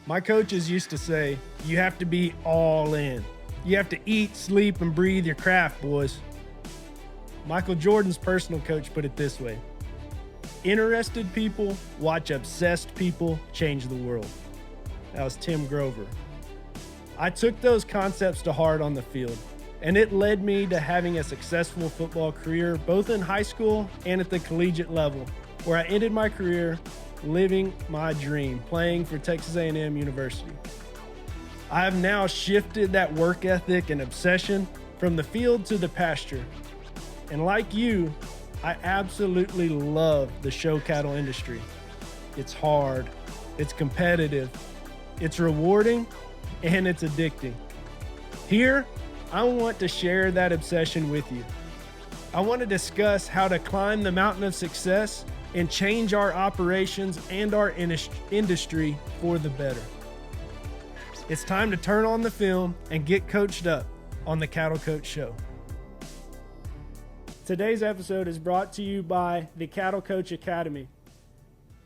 My coaches used to say, you have to be all in. You have to eat, sleep, and breathe your craft, boys. Michael Jordan's personal coach put it this way: interested people watch obsessed people change the world. That was Tim Grover. I took those concepts to heart on the field, and it led me to having a successful football career, both in high school and at the collegiate level, where I ended my career living my dream, playing for Texas A&M University. I have now shifted that work ethic and obsession from the field to the pasture. And like you, I absolutely love the show cattle industry. It's hard, it's competitive, it's rewarding, and it's addicting. Here, I want to share that obsession with you. I want to discuss how to climb the mountain of success and change our operations and our industry for the better. It's time to turn on the film and get coached up on the Cattle Coach Show. Today's episode is brought to you by the Cattle Coach Academy.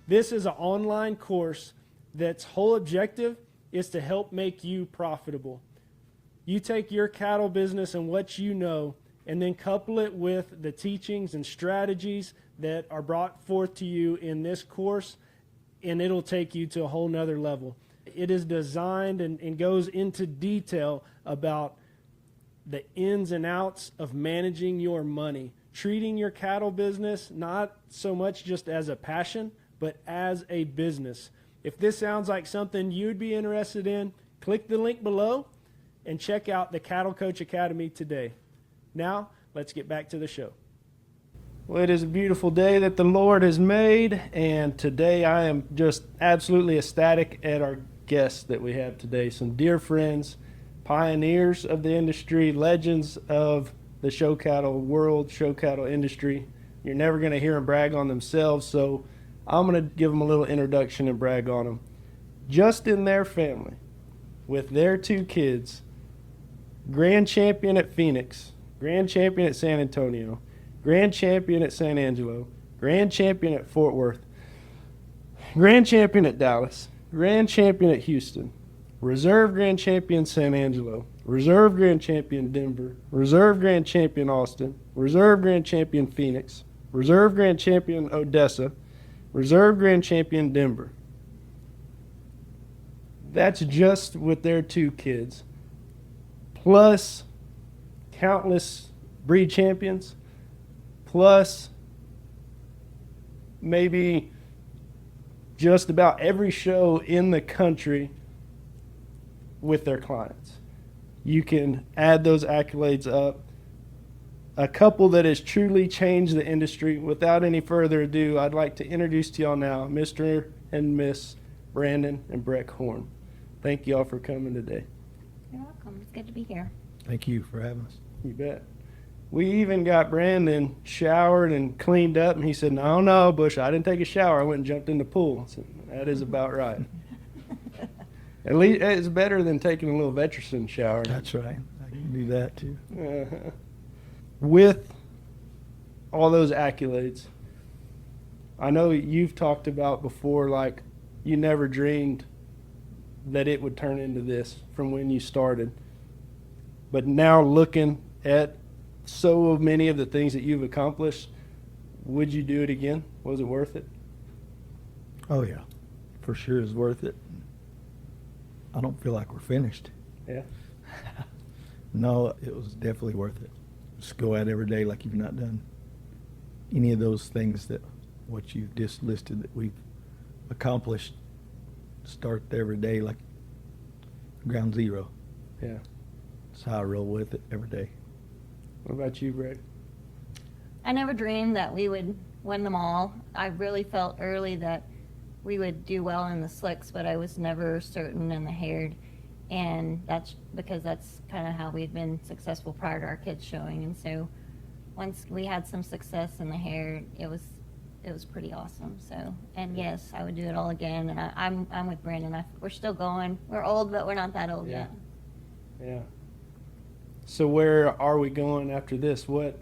This is an online course that's whole objective is to help make you profitable. You take your cattle business and what you know, and then couple it with the teachings and strategies that are brought forth to you in this course, and it'll take you to a whole nother level. It is designed and goes into detail about the ins and outs of managing your money, treating your cattle business not so much just as a passion, but as a business. If this sounds like something you'd be interested in, click the link below and check out the Cattle Coach Academy today. Now, let's get back to the show. Well, it is a beautiful day that the Lord has made, and today I am just absolutely ecstatic at our guests that we have today. Some dear friends, pioneers of the industry, legends of the show cattle world, show cattle industry. You're never going to hear them brag on themselves, so I'm going to give them a little introduction and brag on them. Just in their family, with their two kids, grand champion at Phoenix, grand champion at San Antonio, grand champion at San Angelo, grand champion at Fort Worth, grand champion at Dallas, grand champion at Houston, reserve grand champion San Angelo, reserve grand champion Denver, reserve grand champion Austin, reserve grand champion Phoenix, reserve grand champion Odessa, reserve grand champion Denver. That's just with their two kids, plus countless breed champions, plus maybe just about every show in the country with their clients. You can add those accolades up. A couple that has truly changed the industry. Without any further ado, I'd like to introduce to y'all now Mr. and Miss Brandon and Brek Horn. Thank y'all for coming today. You're welcome. It's good to be here. Thank you for having us. You bet. We even got Brandon showered and cleaned up, and he said, no, Bush, I didn't take a shower. I went and jumped in the pool. I said, that is about right. At least it's better than taking a little Veterson shower. That's right. I can do that too. With all those accolades, I know you've talked about before, like you never dreamed that it would turn into this from when you started. But now looking at so many of the things that you've accomplished, would you do it again? Was it worth it? Oh yeah, for sure it's worth it. I don't feel like we're finished. Yeah. No, it was definitely worth it. Just go out every day like you've not done any of those things that what you've just listed that we've accomplished. Start every day like ground zero. Yeah. That's how I roll with it every day. What about you, Brad? I never dreamed that we would win them all. I really felt early that we would do well in the slicks, but I was never certain in the haired. And that's because that's kind of how we'd been successful prior to our kids showing. And so once we had some success in the haired, it was pretty awesome. So, and yes, I would do it all again. And I'm with Brandon. We're still going. We're old, but we're not that old yet. Yeah. So where are we going after this? What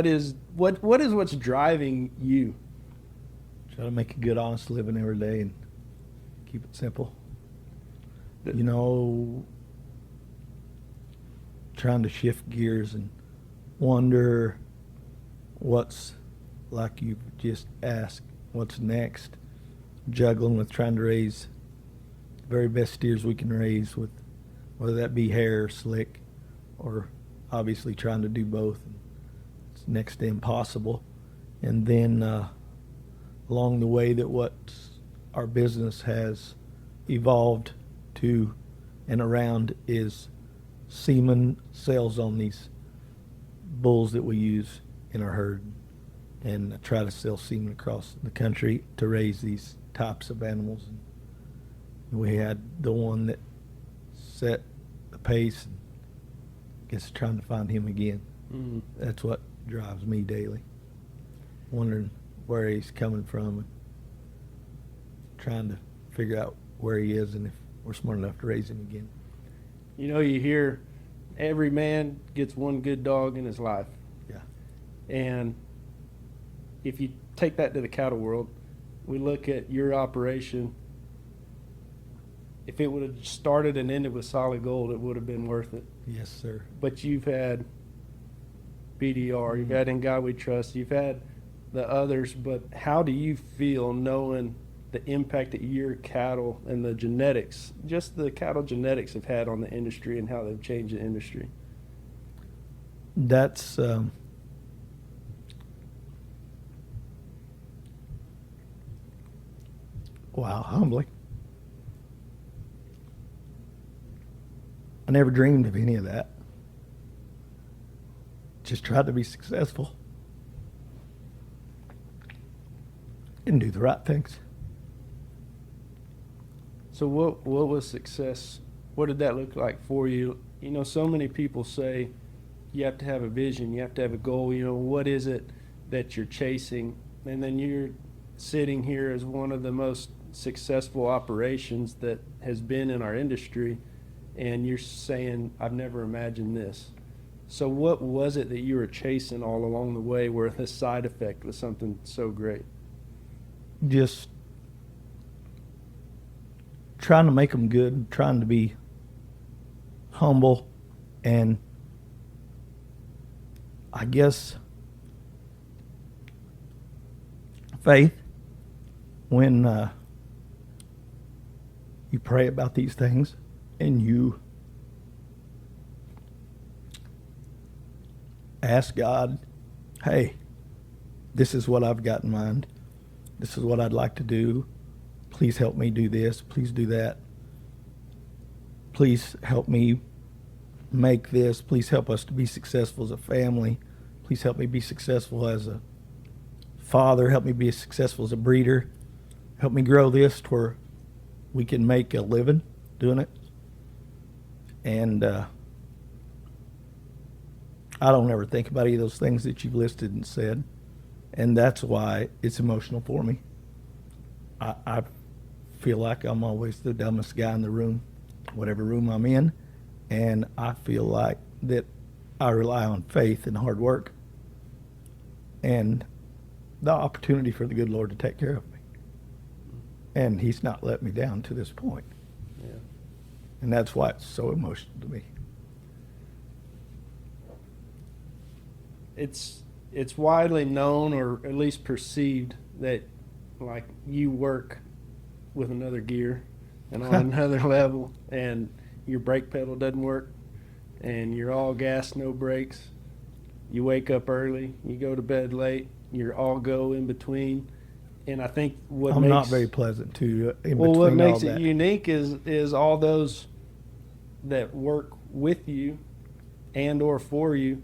is what's driving you? Try to make a good, honest living every day and keep it simple. You know, trying to shift gears and wonder what's, like you've just asked, what's next. Juggling with trying to raise the very best steers we can raise, with whether that be hair or slick, or obviously trying to do both. It's next to impossible. And then along the way, that what our business has evolved to and around is semen sales on these bulls that we use in our herd, and try to sell semen across the country to raise these types of animals. And we had the one that set the pace, and guess trying to find him again. That's what drives me daily, wondering where he's coming from and trying to figure out where he is and if we're smart enough to raise him again. You know, you hear every man gets one good dog in his life. Yeah. And if you take that to the cattle world, we look at your operation. If it would have started and ended with solid gold, it would have been worth it. Yes, sir. But you've had BDR, you've had In God We Trust, you've had the others. But how do you feel knowing the impact that your cattle and the genetics, just the cattle genetics, have had on the industry and how they've changed the industry? That's wow, humbling. I never dreamed of any of that. Just tried to be successful and do the right things. So what was success? What did that look like for you? You know, so many people say you have to have a vision, you have to have a goal. You know, what is it that you're chasing? And then you're sitting here as one of the most successful operations that has been in our industry, and you're saying, I've never imagined this. So what was it that you were chasing all along the way where the side effect was something so great? Just trying to make them good, trying to be humble, and I guess faith. When you pray about these things and you ask God, hey, this is what I've got in mind. This is what I'd like to do. Please help me do this. Please do that. Please help me make this. Please help us to be successful as a family. Please help me be successful as a father. Help me be successful as a breeder. Help me grow this to where we can make a living doing it. And I don't ever think about any of those things that you've listed and said. And that's why it's emotional for me. I feel like I'm always the dumbest guy in the room, whatever room I'm in. And I feel like that I rely on faith and hard work and the opportunity for the good Lord to take care of me. And he's not let me down to this point. Yeah. And that's why it's so emotional to me. It's widely known, or at least perceived, that like you work with another gear and on another level, and your brake pedal doesn't work, and you're all gas, no brakes. You wake up early, you go to bed late, you're all go in between. And I think I'm not very pleasant to in well, between what makes all it that. unique is all those that work with you and or for you,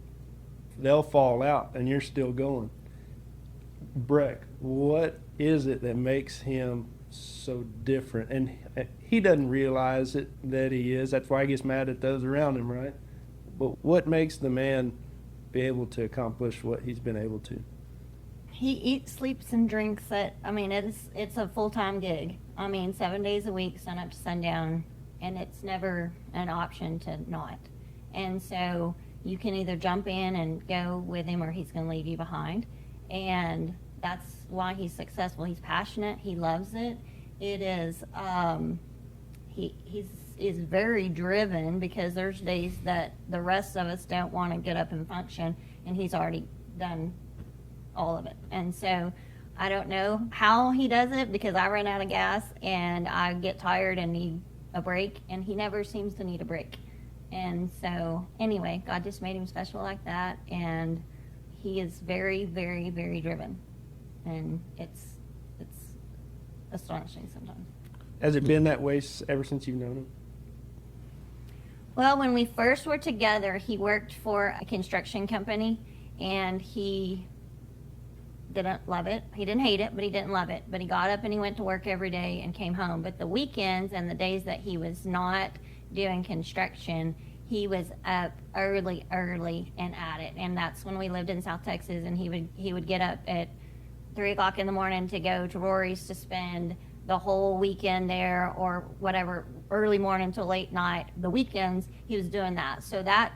they'll fall out and you're still going. Brek, what is it that makes him so different? And he doesn't realize it that he is. That's why he gets mad at those around him, right? But what makes the man be able to accomplish what he's been able to? He eats, sleeps, and drinks it's a full-time gig. 7 days a week, sun up to sundown, and it's never an option to not. And so you can either jump in and go with him, or he's going to leave you behind. And that's why he's successful. He's passionate. He loves it. It is, is very driven, because there's days that the rest of us don't want to get up and function, and he's already done all of it. And so I don't know how he does it, because I run out of gas and I get tired and need a break, and he never seems to need a break. And so anyway, God just made him special like that, and he is very, very, very driven, and it's astonishing sometimes. Has it been that way ever since you've known him? Well, when we first were together, he worked for a construction company, and he didn't love it. He didn't hate it, but he didn't love it. But he got up and he went to work every day and came home. But the weekends and the days that he was not doing construction, he was up early and at it. And that's when we lived in South Texas, and he would get up at 3 o'clock in the morning to go to Rory's to spend the whole weekend there, or whatever, early morning till late night. The weekends, he was doing that. So that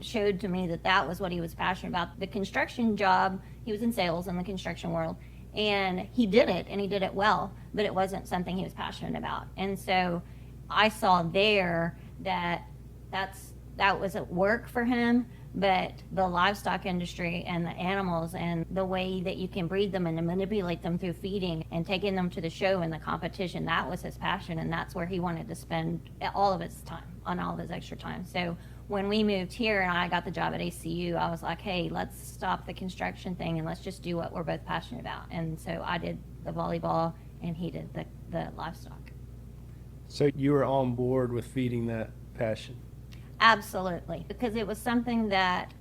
showed to me that that was what he was passionate about. The construction job, he was in sales in the construction world, and he did it, and he did it well, but it wasn't something he was passionate about. And so I saw there that that was at work for him, but the livestock industry and the animals and the way that you can breed them and to manipulate them through feeding and taking them to the show and the competition, that was his passion, and that's where he wanted to spend all of his time, on all of his extra time. So when we moved here and I got the job at ACU, I was like, hey, let's stop the construction thing and let's just do what we're both passionate about. And so I did the volleyball and he did the livestock. So you were on board with feeding that passion? Absolutely, because it was something that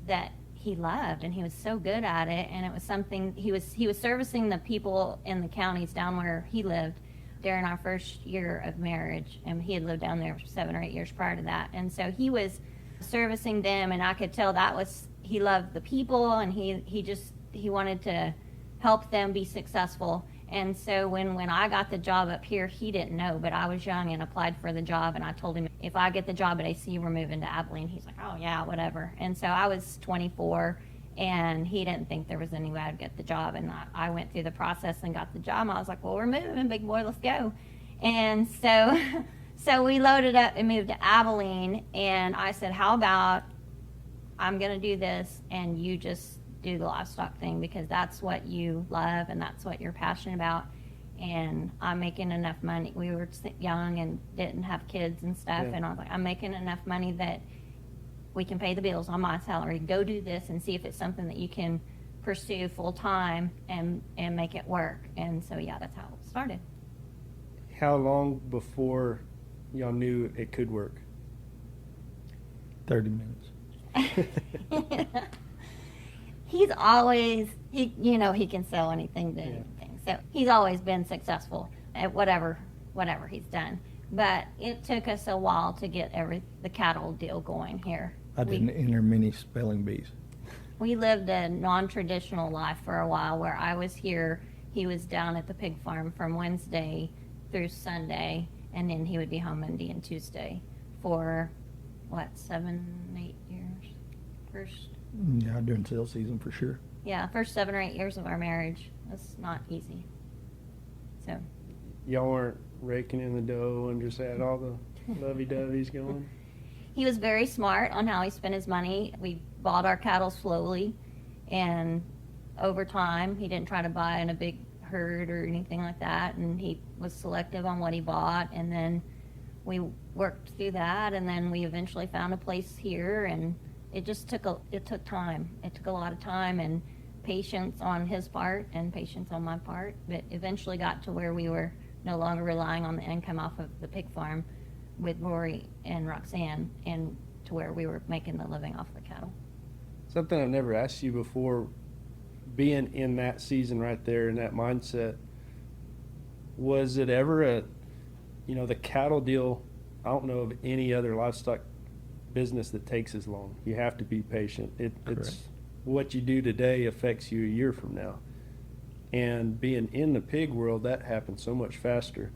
he loved, and he was so good at it, and it was something he was servicing the people in the counties down where he lived during our first year of marriage, and he had lived down there for 7 or 8 years prior to that. And so he was servicing them, and I could tell he loved the people, and he wanted to help them be successful. And so when I got the job up here, he didn't know, but I was young and applied for the job, and I told him, if I get the job at AC, we're moving to Abilene. He's like, oh yeah, whatever. And so I was 24, and he didn't think there was any way I'd get the job, and I went through the process and got the job. I was like, well, we're moving, big boy, let's go. And so we loaded up and moved to Abilene, and I said, how about I'm going to do this, and you just do the livestock thing, because that's what you love and that's what you're passionate about, and I'm making enough money. We were young and didn't have kids and stuff, Yeah. and I was like, I'm making enough money that we can pay the bills on my salary. Go do this and see if it's something that you can pursue full time and make it work. And so yeah, that's how it started. How long before y'all knew it could work? 30 minutes. He's always, he can sell anything to anything. So he's always been successful at whatever he's done. But it took us a while to get the cattle deal going here. I didn't enter many spelling bees. We lived a non-traditional life for a while, where I was here, he was down at the pig farm from Wednesday through Sunday, and then he would be home Monday and Tuesday for, 7, 8 years? Yeah, during sales season for sure. First 7 or 8 years of our marriage. That's not easy. So Y'all weren't raking in the dough and just had all the lovey-doveys going? he was very smart on how he spent his money. We bought our cattle slowly, and over time, he didn't try to buy in a big herd or anything like that, and he was selective on what he bought, and then we worked through that, and then we eventually found a place here, and it just took time. It took a lot of time and patience on his part and patience on my part, but eventually got to where we were no longer relying on the income off of the pig farm with Rory and Roxanne, and to where we were making the living off the cattle. Something I've never asked you before, being in that season right there, in that mindset, was it ever the cattle deal, I don't know of any other livestock business that takes as long. You have to be patient. It's what you do today affects you a year from now. And being in the pig world, that happens so much faster.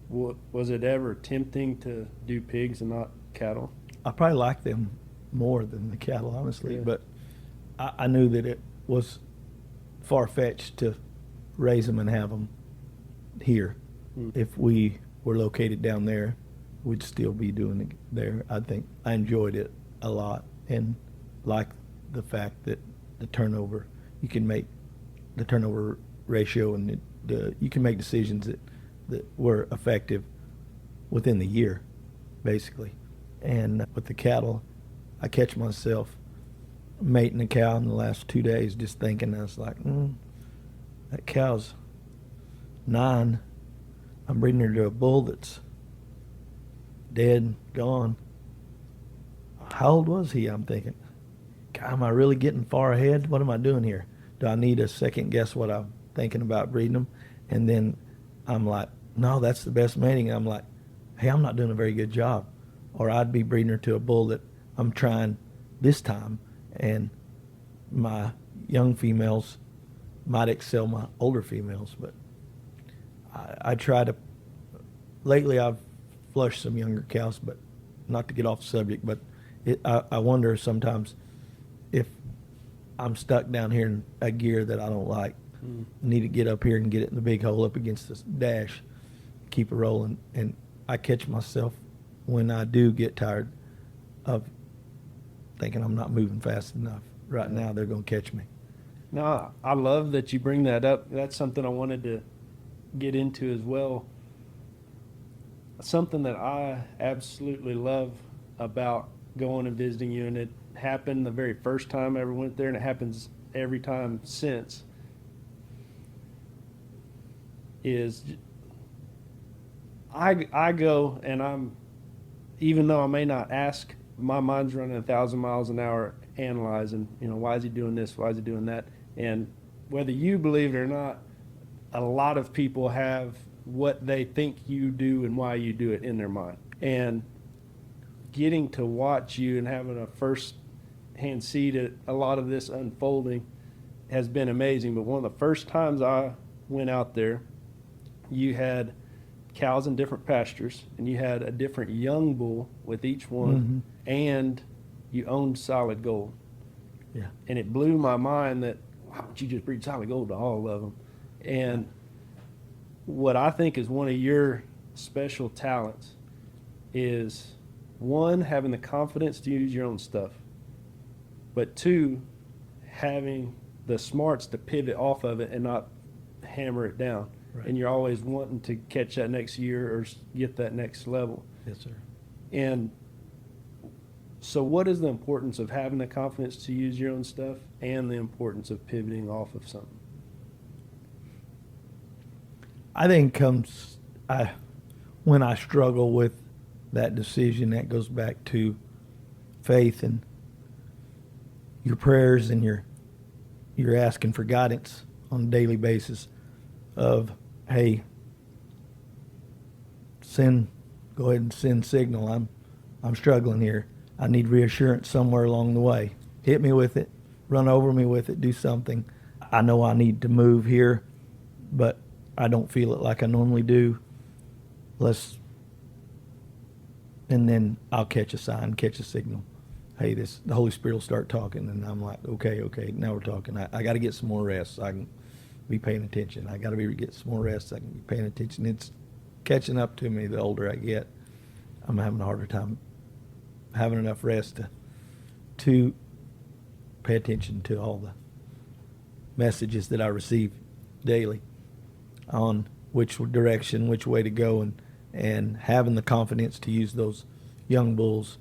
Was it ever tempting to do pigs and not cattle? I probably like them more than the cattle, honestly, Yeah. but I knew that it was far-fetched to raise them and have them here. Mm. If we were located down there, we'd still be doing it there. I think I enjoyed it a lot, and like the fact that the turnover, you can make the turnover ratio, and you can make decisions that were effective within the year, basically. And with the cattle, I catch myself mating a cow in the last 2 days just thinking, I was like, that cow's 9. I'm breeding her to a bull that's dead, gone. How old was he? I'm thinking, God, am I really getting far ahead? What am I doing here? Do I need to second guess what I'm thinking about breeding them? And then I'm like, no, that's the best mating. I'm like, hey, I'm not doing a very good job. Or I'd be breeding her to a bull that I'm trying this time, and my young females might excel my older females. But I try to, lately I've flushed some younger cows, but not to get off the subject, but I wonder sometimes if I'm stuck down here in a gear that I don't like. Need to get up here and get it in the big hole up against this dash, keep it rolling. And I catch myself when I do get tired of thinking I'm not moving fast enough. Right now they're going to catch me. No, I love that you bring that up. That's something I wanted to get into as well. Something that I absolutely love about going and visiting you, and it happened the very first time I ever went there, and it happens every time since, is I go and even though I may not ask, my mind's running 1,000 miles an hour analyzing, why is he doing this? Why is he doing that? And whether you believe it or not, a lot of people have what they think you do and why you do it in their mind. And getting to watch you and having a first-hand seat at a lot of this unfolding has been amazing. But one of the first times I went out there, you had cows in different pastures, and you had a different young bull with each one, and you owned solid gold. Yeah. And it blew my mind that, why don't you just breed solid gold to all of them? And what I think is one of your special talents is, one, having the confidence to use your own stuff, but two, having the smarts to pivot off of it and not hammer it down. Right. And you're always wanting to catch that next year or get that next level. Yes, sir. And so what is the importance of having the confidence to use your own stuff and the importance of pivoting off of something? I think when I struggle with that decision, that goes back to faith and your prayers, and you're asking for guidance on a daily basis of, hey, go ahead and send signal. I'm struggling here. I need reassurance somewhere along the way. Hit me with it, run over me with it, do something. I know I need to move here, but I don't feel it like I normally do. And then I'll catch a sign, catch a signal. Hey, the Holy Spirit will start talking, and I'm like, okay, now we're talking. I got to get some more rest so I can be paying attention. I got to get some more rest so I can be paying attention. It's catching up to me the older I get. I'm having a harder time having enough rest to pay attention to all the messages that I receive daily on which direction, which way to go, and having the confidence to use those young bulls.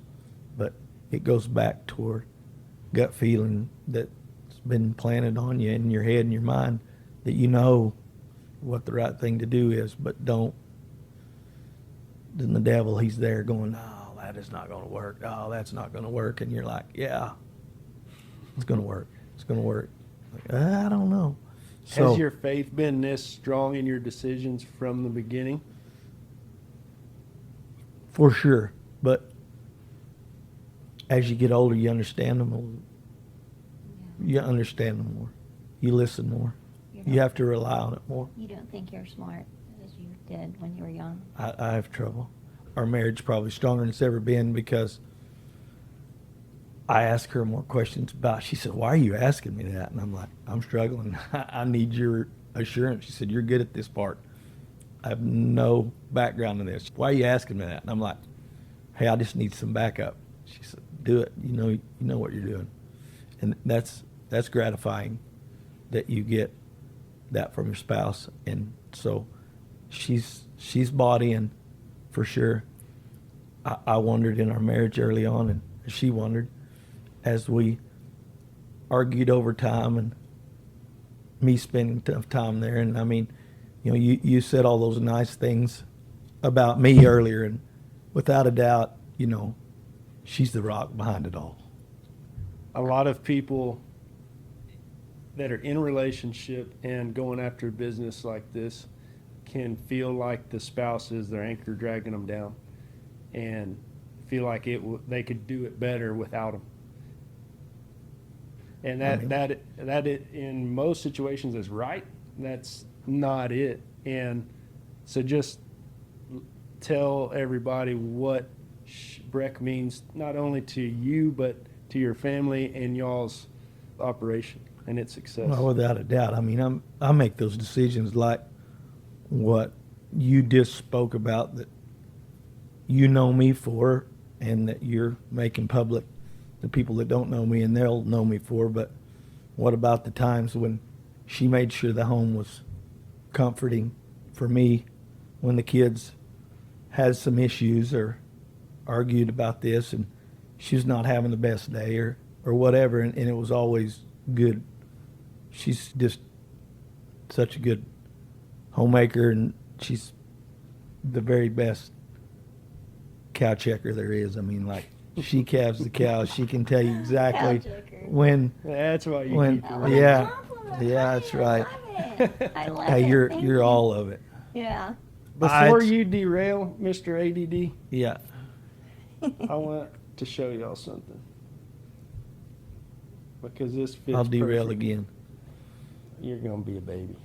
But it goes back toward gut feeling that's been planted on you in your head and your mind, that you know what the right thing to do is, but don't. Then the devil, he's there going, oh, that is not going to work. Oh, that's not going to work. And you're like, yeah, it's going to work. It's going to work. Like, I don't know. So, has your faith been this strong in your decisions from the beginning? For sure. But as you get older, you understand them more. You understand them more. You listen more. You have to rely on it more. You don't think you're smart as you did when you were young. I have trouble. Our marriage is probably stronger than it's ever been because I ask her more questions about. She said, why are you asking me that? And I'm like, I'm struggling. I need your assurance. She said, you're good at this part. I have no background in this. Why are you asking me that? And I'm like, hey, I just need some backup. She said, do it. You know what you're doing. And that's gratifying that you get that from your spouse. And so she's bought in for sure. I wondered in our marriage early on, and she wondered as we argued over time and me spending tough time there. And I mean, you said all those nice things about me earlier, and without a doubt, she's the rock behind it all. A lot of people that are in a relationship and going after a business like this can feel like the spouse is their anchor dragging them down, and feel like they could do it better without them. And that in most situations is right. That's not it. And so just tell everybody what Brek means, not only to you, but to your family and y'all's operation and its success. Well, without a doubt. I mean, I make those decisions like what you just spoke about, that you know me for, and that you're making public the people that don't know me, and they'll know me for. But what about the times when she made sure the home was comforting for me when the kids had some issues or argued about this and she was not having the best day or whatever, and it was always good. She's just such a good homemaker, and she's the very best cow checker there is. I mean, like, she calves the cows. She can tell you exactly when. That's why you when. keep What a Yeah, compliment. yeah, that's right. I love it. I love Hey, it. you're Thank you're you. all of it. Yeah. Before you derail, Mr. ADD, Yeah. I want to show y'all something. Because this fits I'll derail perfect. again. You're going to be a baby.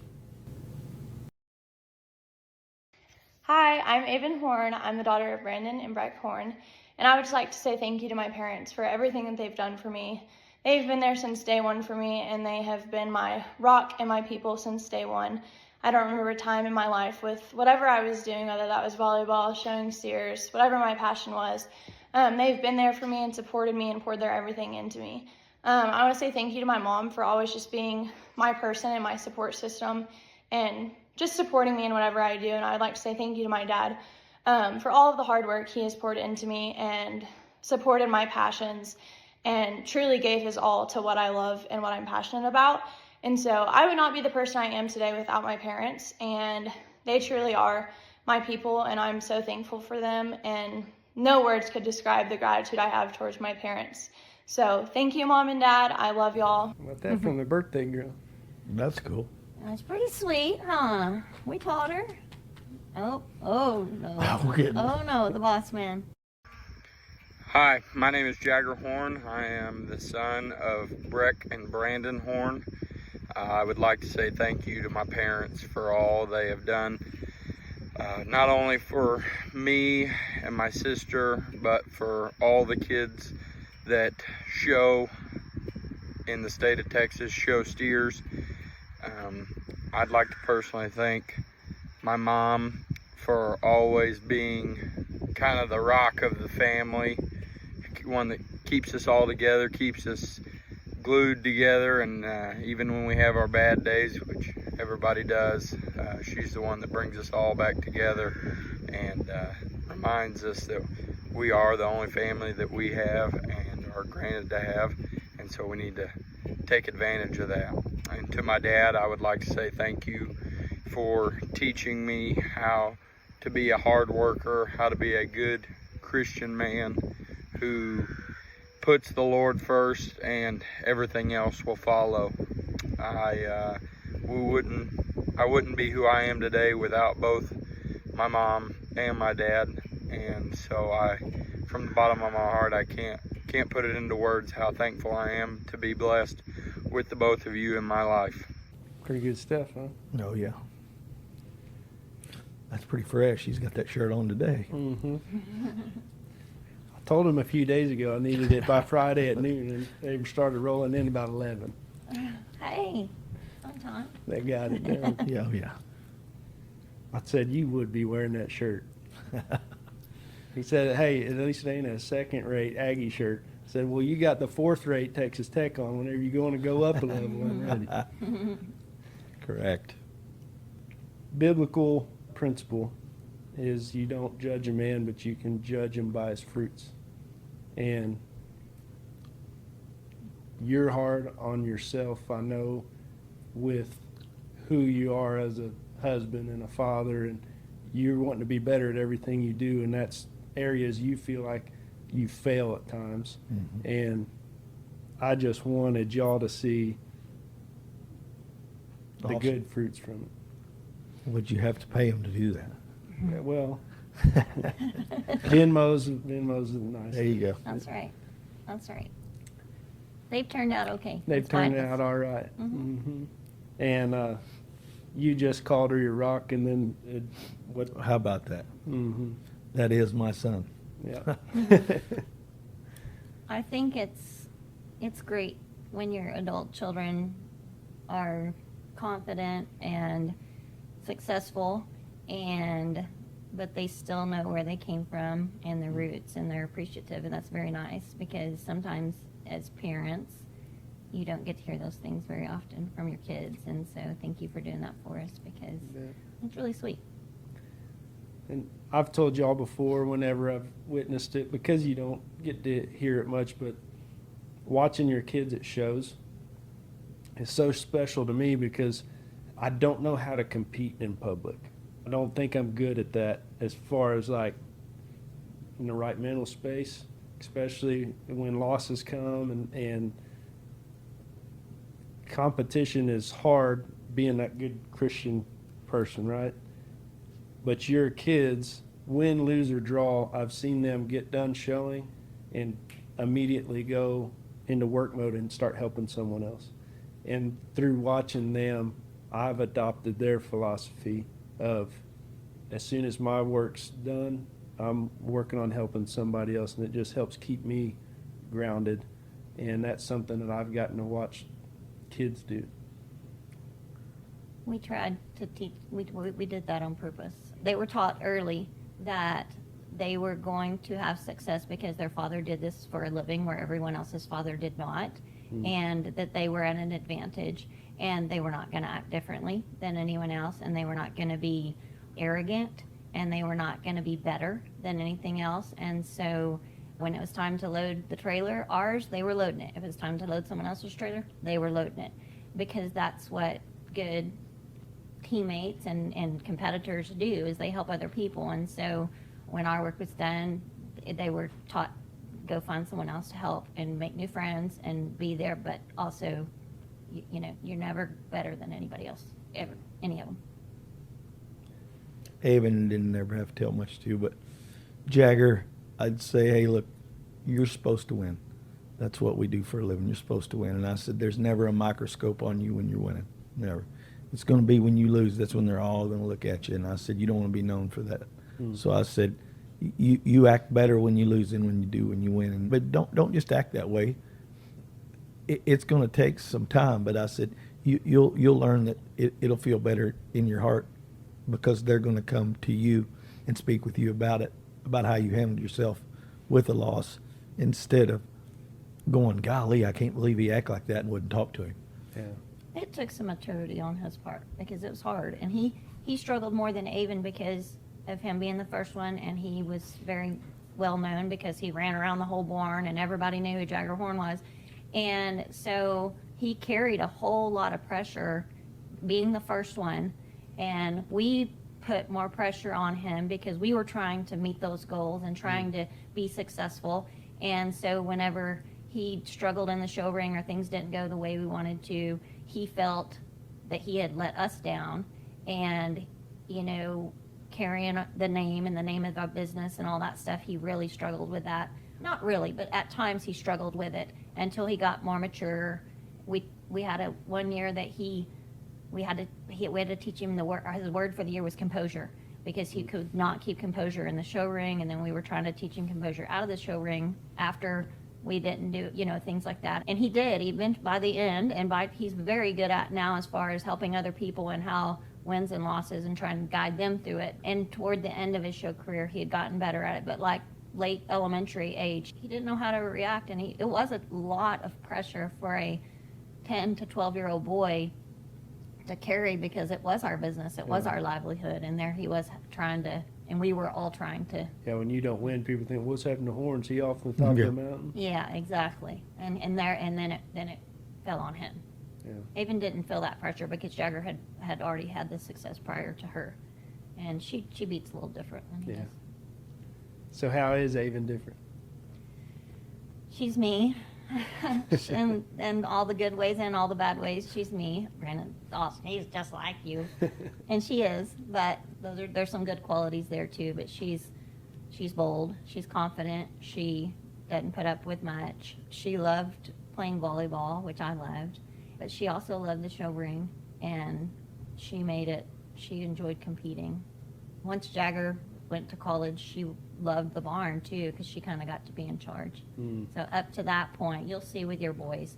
Hi, I'm Avon Horn. I'm the daughter of Brandon and Brek Horn, and I would just like to say thank you to my parents for everything that they've done for me. They've been there since day one for me, and they have been my rock and my people since day one. I don't remember a time in my life with whatever I was doing, whether that was volleyball, showing steers, whatever my passion was. They've been there for me and supported me and poured their everything into me. I want to say thank you to my mom for always just being my person and my support system and just supporting me in whatever I do. And I would like to say thank you to my dad for all of the hard work he has poured into me and supported my passions and truly gave his all to what I love and what I'm passionate about. And so I would not be the person I am today without my parents, and they truly are my people, and I'm so thankful for them, and no words could describe the gratitude I have towards my parents. So thank you, Mom and Dad. I love y'all. About that from the birthday girl. That's cool. That's pretty sweet, huh? We taught her. Oh no. Oh, goodness. Oh no, the boss man. Hi, my name is Jagger Horn. I am the son of Brek and Brandon Horn. I would like to say thank you to my parents for all they have done, not only for me and my sister, but for all the kids that show in the state of Texas, show steers. I'd like to personally thank my mom for always being kind of the rock of the family, one that keeps us all together, keeps us glued together, and even when we have our bad days, which everybody does, she's the one that brings us all back together and reminds us that we are the only family that we have and are granted to have, and so we need to take advantage of that. And to my dad, I would like to say thank you for teaching me how to be a hard worker, how to be a good Christian man who puts the Lord first and everything else will follow. I wouldn't be who I am today without both my mom and my dad, and so from the bottom of my heart, I can't put it into words how thankful I am to be blessed with the both of you in my life. Pretty good stuff, huh? Oh, yeah. That's pretty fresh. He's got that shirt on today. Mm-hmm. I told him a few days ago I needed it by Friday at noon, and they started rolling in about 11. Hey, sometime. They got it done. Yeah, oh, yeah. I said you would be wearing that shirt. He said, hey, at least it ain't a second-rate Aggie shirt. I said, well, you got the fourth-rate Texas Tech on whenever you going to go up a level. I'm ready. Correct. Biblical principle is you don't judge a man, but you can judge him by his fruits. And you're hard on yourself, I know, with who you are as a husband and a father, and you're wanting to be better at everything you do, and that's areas you feel like you fail at times. Mm-hmm. And I just wanted y'all to see the Awesome. good fruits from it. Would you have to pay him to do that? Yeah, well, Venmo's is nice. There you go. That's right. That's right. They've turned out okay. They've It's fine. turned out all right. Mhm. Mm-hmm. And you just called her your rock, and then what? How about that? Mm-hmm. That is my son. Yeah. I think it's great when your adult children are confident and successful, but they still know where they came from and their roots, and they're appreciative, and that's very nice, because sometimes as parents you don't get to hear those things very often from your kids. And so thank you for doing that for us, because Yeah. it's really sweet. And I've told y'all before, whenever I've witnessed it, because you don't get to hear it much, but watching your kids at shows is so special to me, because I don't know how to compete in public. I don't think I'm good at that, as far as like in the right mental space, especially when losses come, and competition is hard being that good Christian person, right? But your kids, win, lose, or draw, I've seen them get done showing and immediately go into work mode and start helping someone else. And through watching them, I've adopted their philosophy of, as soon as my work's done, I'm working on helping somebody else, and it just helps keep me grounded. And that's something that I've gotten to watch kids do. We tried to teach, we did that on purpose. They were taught early that they were going to have success because their father did this for a living where everyone else's father did not, and that they were at an advantage, and they were not going to act differently than anyone else, and they were not going to be arrogant, and they were not going to be better than anything else. And so when it was time to load the trailer, ours, they were loading it. If it was time to load someone else's trailer, they were loading it, because that's what good teammates and competitors do, is they help other people. And so when our work was done, they were taught, go find someone else to help and make new friends and be there, but also, you know, you're never better than anybody else, ever, any of them. Avon didn't ever have to tell much to, but Jagger, I'd say, hey, look, you're supposed to win. That's what we do for a living. You're supposed to win. And I said, there's never a microscope on you when you're winning. Never. It's going to be when you lose. That's when they're all going to look at you. And I said, you don't want to be known for that. So I said, you act better when you lose than when you do when you win. But don't just act that way. It's going to take some time. But I said, you'll learn that it'll feel better in your heart, because they're going to come to you and speak with you about it, about how you handled yourself with a loss, instead of going, golly, I can't believe he acted like that, and wouldn't talk to him. Yeah. It took some maturity on his part, because it was hard, and he struggled more than Avon because of him being the first one, and he was very well known because he ran around the whole barn and everybody knew who Jagger Horn was. And so he carried a whole lot of pressure being the first one, and we put more pressure on him because we were trying to meet those goals and trying to be successful. And so whenever he struggled in the show ring or things didn't go the way we wanted to, he felt that he had let us down. And, you know, carrying the name and the name of our business and all that stuff, he really struggled with that. Not really, but at times he struggled with it until he got more mature. We had one year that we had to teach him his word for the year was composure, because he could not keep composure in the show ring, and then we were trying to teach him composure out of the show ring after we didn't do, you know, things like that. And he did, even by the end, and he's very good at now as far as helping other people and how wins and losses and trying to guide them through it. And toward the end of his show career, he had gotten better at it, but like late elementary age, he didn't know how to react, and it was a lot of pressure for a 10 to 12-year-old boy to carry, because it was our business, it was our livelihood, and there he was trying to, and we were all trying to. Yeah, when you don't win, people think, what's happened to Horns? He off the top of the mountain? Yeah, exactly. And then it fell on him. Yeah. Avon didn't feel that pressure because Jagger had already had the success prior to her, and she beats a little different than he Yeah. does. So how is Avon different? She's me. and all the good ways and all the bad ways, she's me. Brandon, he's just like you. And she is, but there's some good qualities there too. But she's bold, she's confident, she doesn't put up with much. She loved playing volleyball, which I loved, but she also loved the show ring, and she enjoyed competing. Once Jagger went to college, she loved the barn too, because she kind of got to be in charge. So up to that point, you'll see with your boys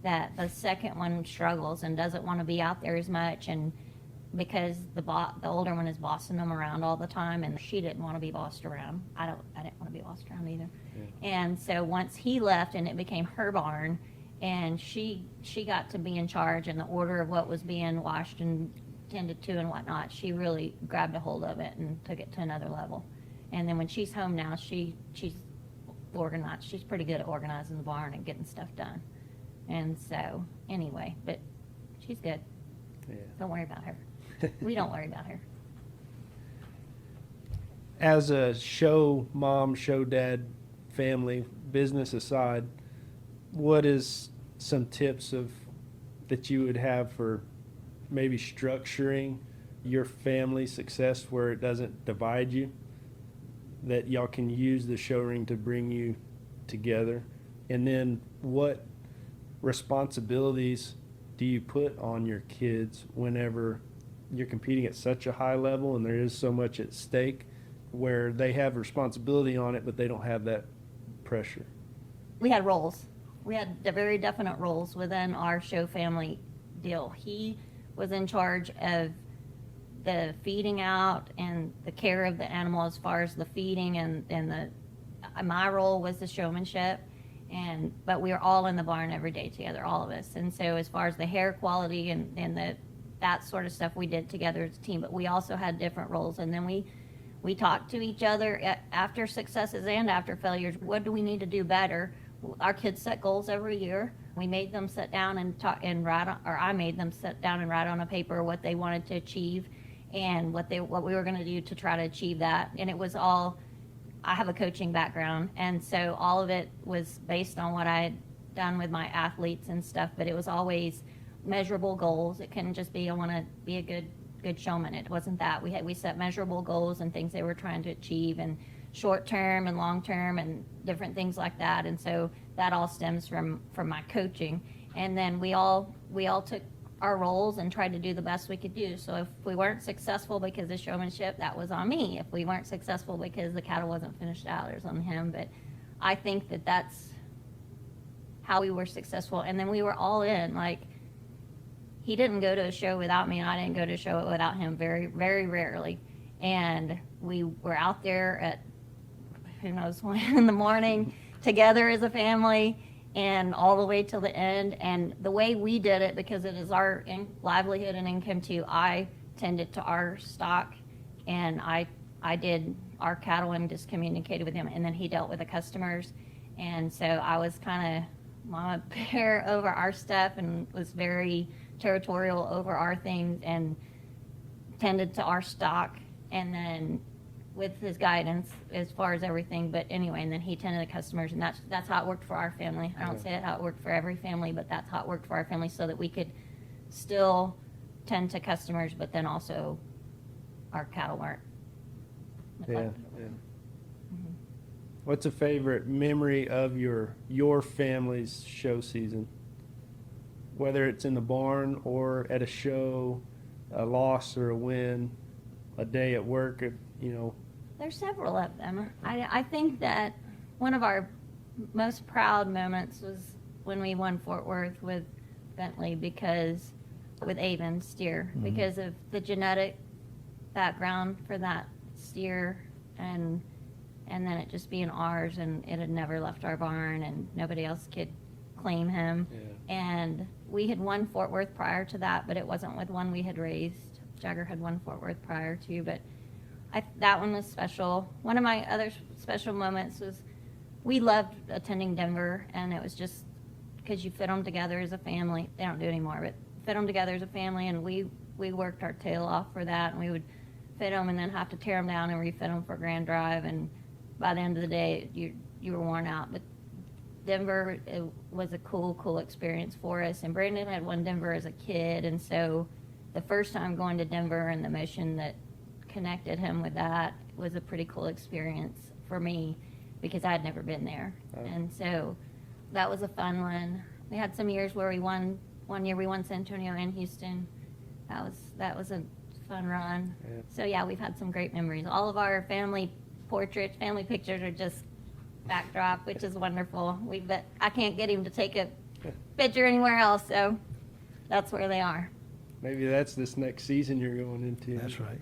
that the second one struggles and doesn't want to be out there as much, and because the older one is bossing them around all the time, and she didn't want to be bossed around. I didn't want to be bossed around either. Yeah. And so once he left and it became her barn, and she got to be in charge, and the order of what was being washed and tended to and whatnot, she really grabbed a hold of it and took it to another level. And then when she's home now, she's organized. She's pretty good at organizing the barn and getting stuff done. And so, anyway, but she's good. Yeah. Don't worry about her. We don't worry about her. As a show mom, show dad, family, business aside, what is some tips that you would have for maybe structuring your family success where it doesn't divide you, that y'all can use the show ring to bring you together? And then what responsibilities do you put on your kids whenever you're competing at such a high level and there is so much at stake, where they have responsibility on it but they don't have that pressure? We had roles. We had the very definite roles within our show family deal. He was in charge of the feeding out and the care of the animal as far as the feeding, and my role was the showmanship, but we were all in the barn every day together, all of us. And so as far as the hair quality and that sort of stuff, we did together as a team, but we also had different roles. And then we talked to each other after successes and after failures. What do we need to do better? Our kids set goals every year. We made them sit down and talk and write, or I made them sit down and write on a paper what they wanted to achieve and what we were going to do to try to achieve that. And it was all, I have a coaching background, and so all of it was based on what I had done with my athletes and stuff, but it was always measurable goals. It couldn't just be, I want to be a good showman. It wasn't that. We set measurable goals and things they were trying to achieve, and short term and long term and different things like that. And so that all stems from my coaching. And then we all took our roles and tried to do the best we could do. So if we weren't successful because of showmanship, that was on me. If we weren't successful because the cattle wasn't finished out, it was on him. But I think that's how we were successful. And then we were all in. Like, he didn't go to a show without me, and I didn't go to a show without him, very, very rarely. And we were out there at who knows when in the morning together as a family, and all the way till the end. And the way we did it, because it is our livelihood and income too, I tended to our stock, and I did our cattle and just communicated with him, and then he dealt with the customers. And so I was kind of mama bear over our stuff and was very territorial over our things and tended to our stock, and then with his guidance as far as everything. But anyway, and then he tended to customers, and that's how it worked for our family. I don't say that how it worked for every family, but that's how it worked for our family, so that we could still tend to customers, but then also our cattle weren't neglected. Yeah. Mm-hmm. What's a favorite memory of your family's show season? Whether it's in the barn or at a show, a loss or a win, a day at work, There's several of them. I think that one of our most proud moments was when we won Fort Worth with Bentley, because with Avon steer because of the genetic background for that steer, and then it just being ours, and it had never left our barn, and nobody else could claim him. And we had won Fort Worth prior to that, but it wasn't with one we had raised. Jagger had won Fort Worth prior to, but that one was special. One of my other special moments was we loved attending Denver, and it was just because you fit them together as a family. They don't do it anymore, but fit them together as a family, and we worked our tail off for that, and we would fit them and then have to tear them down and refit them for Grand Drive, and by the end of the day, you were worn out. But Denver, it was a cool experience for us, and Brandon had won Denver as a kid, and so the first time going to Denver and the mission that connected him with that was a pretty cool experience for me because I had never been there. And so that was a fun one. We had some years where we won. One year we won San Antonio and Houston. That was a fun run. So yeah, we've had some great memories. All of our family portraits, family pictures are just backdrop, which is wonderful. But I can't get him to take a picture anywhere else, so that's where they are. Maybe that's this next season you're going into. That's right.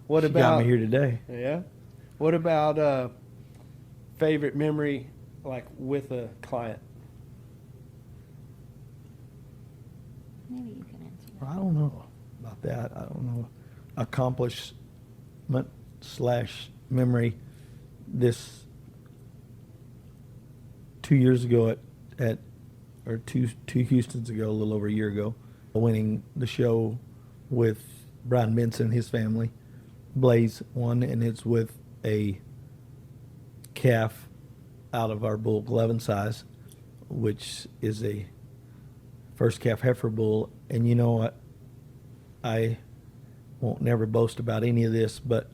What She about got me here today. Yeah. What about favorite memory, like with a client? Maybe you can answer that. I don't know about that. I don't know. Accomplishment / memory. This 2 years ago or two Houstons ago, a little over a year ago, winning the show with Brian Benson and his family. Blaze won, and it's with a calf out of our bull 11 size, which is a first calf heifer bull. And you know what? I won't never boast about any of this, but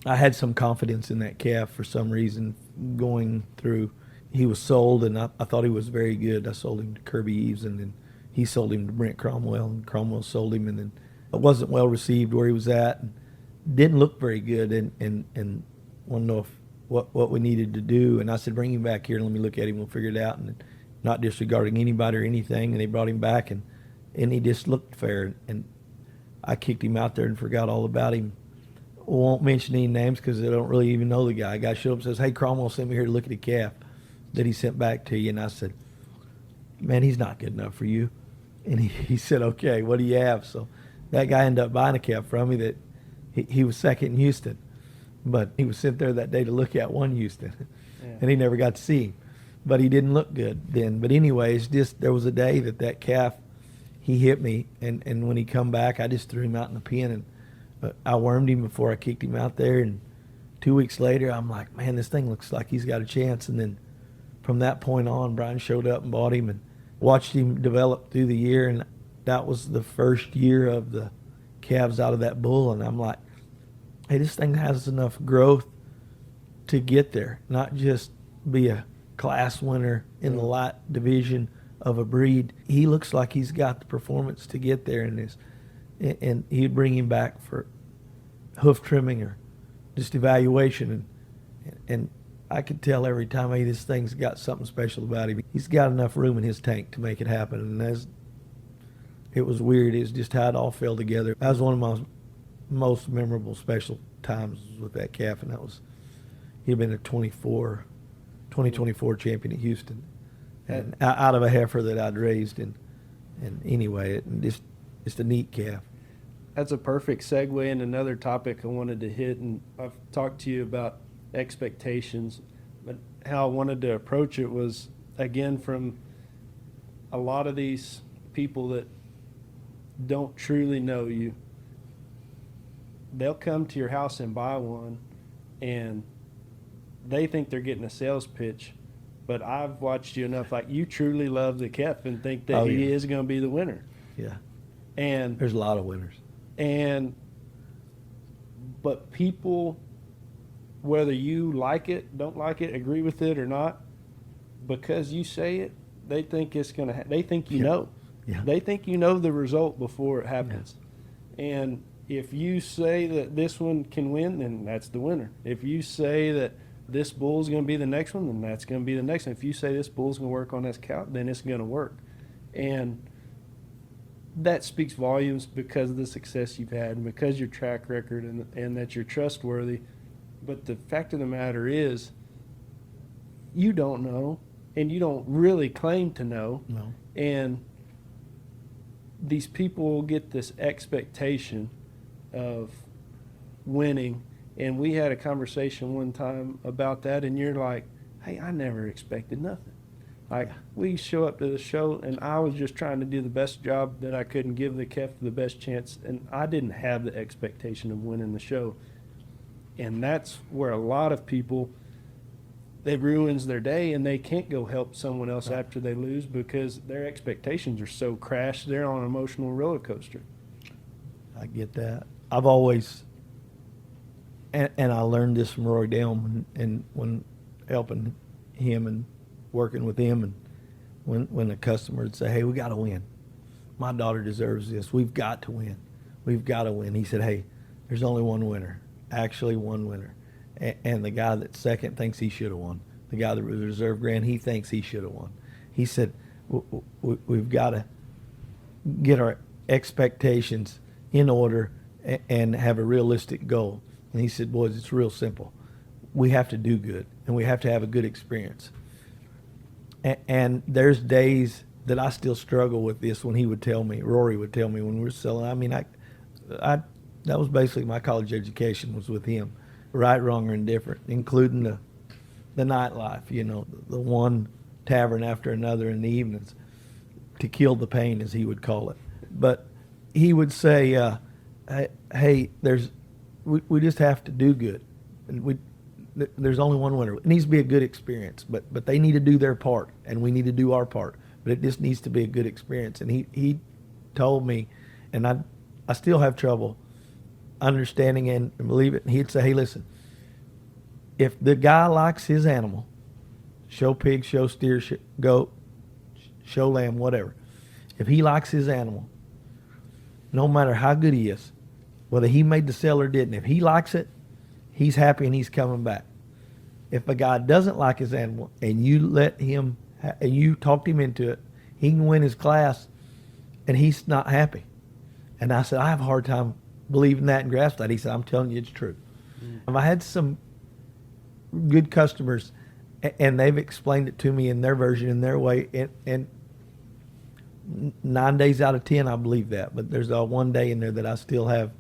I had some confidence in that calf for some reason going through. He was sold, and I thought he was very good. I sold him to Kirby Eves, and then he sold him to Brent Cromwell, and Cromwell sold him, and then it wasn't well received where he was at, and didn't look very good, and wanted to know what we needed to do. And I said, bring him back here and let me look at him. We'll figure it out, and not disregarding anybody or anything. And they brought him back, and he just looked fair. And I kicked him out there and forgot all about him. Won't mention any names because I don't really even know the guy. A guy showed up and says, hey, Cromwell sent me here to look at a calf that he sent back to you. And I said, man, he's not good enough for you. And he said, okay, what do you have? So that guy ended up buying a calf from me that he was second in Houston. But he was sent there that day to look at one Houston. Yeah. And he never got to see him. But he didn't look good then. But anyways, just there was a day that calf, he hit me. And when he come back, I just threw him out in the pen. And I wormed him before I kicked him out there. And 2 weeks later, I'm like, man, this thing looks like he's got a chance. And then from that point on, Brian showed up and bought him and watched him develop through the year. And that was the first year of the calves out of that bull. And I'm like, hey, this thing has enough growth to get there, not just be a class winner in the light division of a breed. He looks like he's got the performance to get there in this. And he'd bring him back for hoof trimming or just evaluation. And I could tell every time, hey, this thing's got something special about him. He's got enough room in his tank to make it happen. And it was weird. It was just how it all fell together. That was one of my most memorable special times with that calf, and he'd been a 2024 champion at Houston, and out of a heifer that I'd raised. And anyway, just a neat calf. That's a perfect segue in another topic I wanted to hit, and I've talked to you about expectations, but how I wanted to approach it was, again, from a lot of these people that don't truly know you. They'll come to your house and buy one, and they think they're getting a sales pitch, but I've watched you enough, like you truly love the calf and think that he is going to be the winner. Yeah. And there's a lot of winners. But people, whether you like it, don't like it, agree with it or not, because you say it, they think it's going to they think you know. Yeah. They think you know the result before it happens. Yeah. And if you say that this one can win, then that's the winner. If you say that this bull's going to be the next one, then that's going to be the next one. If you say this bull's going to work on this cow, then it's going to work. And that speaks volumes because of the success you've had and because your track record and that you're trustworthy. But the fact of the matter is, you don't know, and you don't really claim to know. No. And these people get this expectation of winning. And we had a conversation one time about that, and you're like, hey, I never expected nothing. Like, we show up to the show, and I was just trying to do the best job that I could and give the Kef the best chance, and I didn't have the expectation of winning the show. And that's where a lot of people, it ruins their day, and they can't go help someone else after they lose because their expectations are so crashed. They're on an emotional roller coaster. I get that. I've always, and I learned this from Roy Delm and when helping him and working with him, and when a customer would say, hey, we got to win. My daughter deserves this. We've got to win. We've got to win. He said, hey, there's only one winner, actually one winner. And the guy that's second thinks he should have won. The guy that was reserve grand, he thinks he should have won. He said, we've got to get our expectations in order and have a realistic goal. And he said, boys, it's real simple. We have to do good, and we have to have a good experience. And there's days that I still struggle with this when he would tell me, Rory would tell me when we were selling. I mean, I that was basically my college education was with him, right, wrong, or indifferent, including the nightlife, you know, the one tavern after another in the evenings to kill the pain, as he would call it. But he would say, hey, we just have to do good. And there's only one winner. It needs to be a good experience, but they need to do their part, and we need to do our part. But it just needs to be a good experience. And he told me, and I still have trouble understanding and believe it. And he'd say, hey, listen, if the guy likes his animal, show pig, show steer, goat, show lamb, whatever, if he likes his animal, no matter how good he is, whether he made the sale or didn't, if he likes it, he's happy and he's coming back. If a guy doesn't like his animal and you let him, and you talked him into it, he can win his class and he's not happy. And I said, I have a hard time believing that and grasp that. He said, I'm telling you it's true. I had some good customers and they've explained it to me in their version, in their way, and 9 days out of 10 I believe that. But there's one day in there that I still have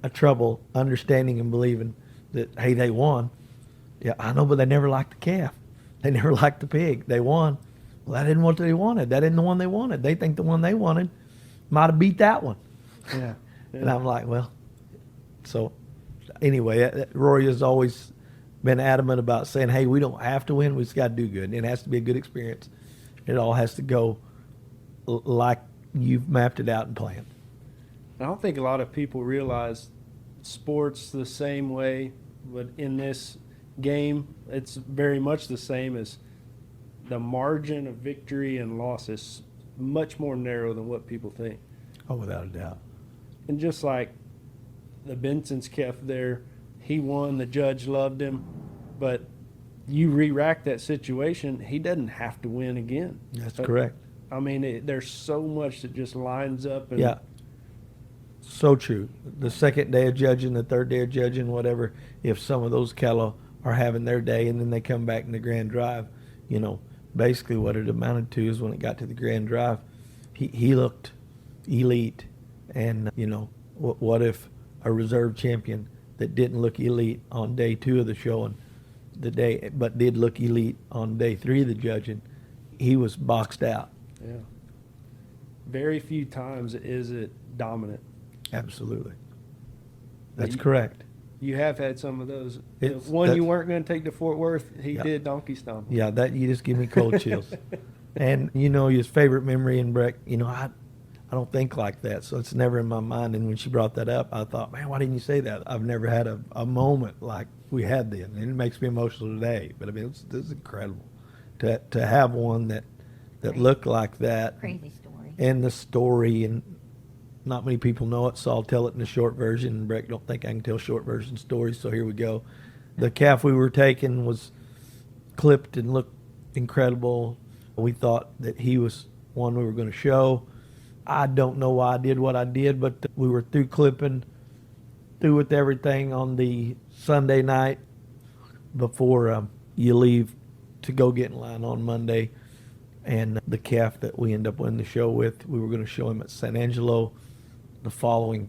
a trouble understanding and believing that, hey, they won. Yeah, I know, but they never liked the calf. They never liked the pig. They won. Well, that isn't what they wanted. That isn't the one they wanted. They think the one they wanted might have beat that one. Yeah. And I'm like, well, so anyway, Rory has always been adamant about saying, hey, we don't have to win. We just got to do good. And it has to be a good experience. It all has to go like you've mapped it out and planned. I don't think a lot of people realize sports the same way, but in this game, it's very much the same. As the margin of victory and loss is much more narrow than what people think. Oh, without a doubt. And just like the Benson's Kef there, he won, the judge loved him, but you re-rack that situation, he doesn't have to win again. That's correct. I mean, there's so much that just lines up. And yeah. So true. The second day of judging, the third day of judging, whatever, if some of those cattle are having their day and then they come back in the grand drive, you know, basically what it amounted to is when it got to the grand drive, he looked elite. And, you know, what if a reserve champion that didn't look elite on day 2 of the showing, but did look elite on day 3 of the judging, he was boxed out. Yeah. Very few times is it dominant. Absolutely. That's correct. You have had some of those. The It's- one you weren't going to take to Fort Worth, he Yeah. did donkey stomp. Yeah, that you just give me cold chills. And, you know, his favorite memory in Brek, you know, I don't think like that, so it's never in my mind. And when she brought that up, I thought, man, why didn't you say that? I've never had a moment like we had then, and it makes me emotional today. But I mean, this is incredible to have one that looked like that. Crazy story. And the story, and not many people know it, so I'll tell it in the short version. And Brek don't think I can tell short version stories, so here we go. The calf we were taking was clipped and looked incredible. We thought that he was one we were going to show. I don't know why I did what I did, but we were through clipping, through with everything on the Sunday night before you leave to go get in line on Monday. And the calf that we end up winning the show with, we were going to show him at San Angelo the following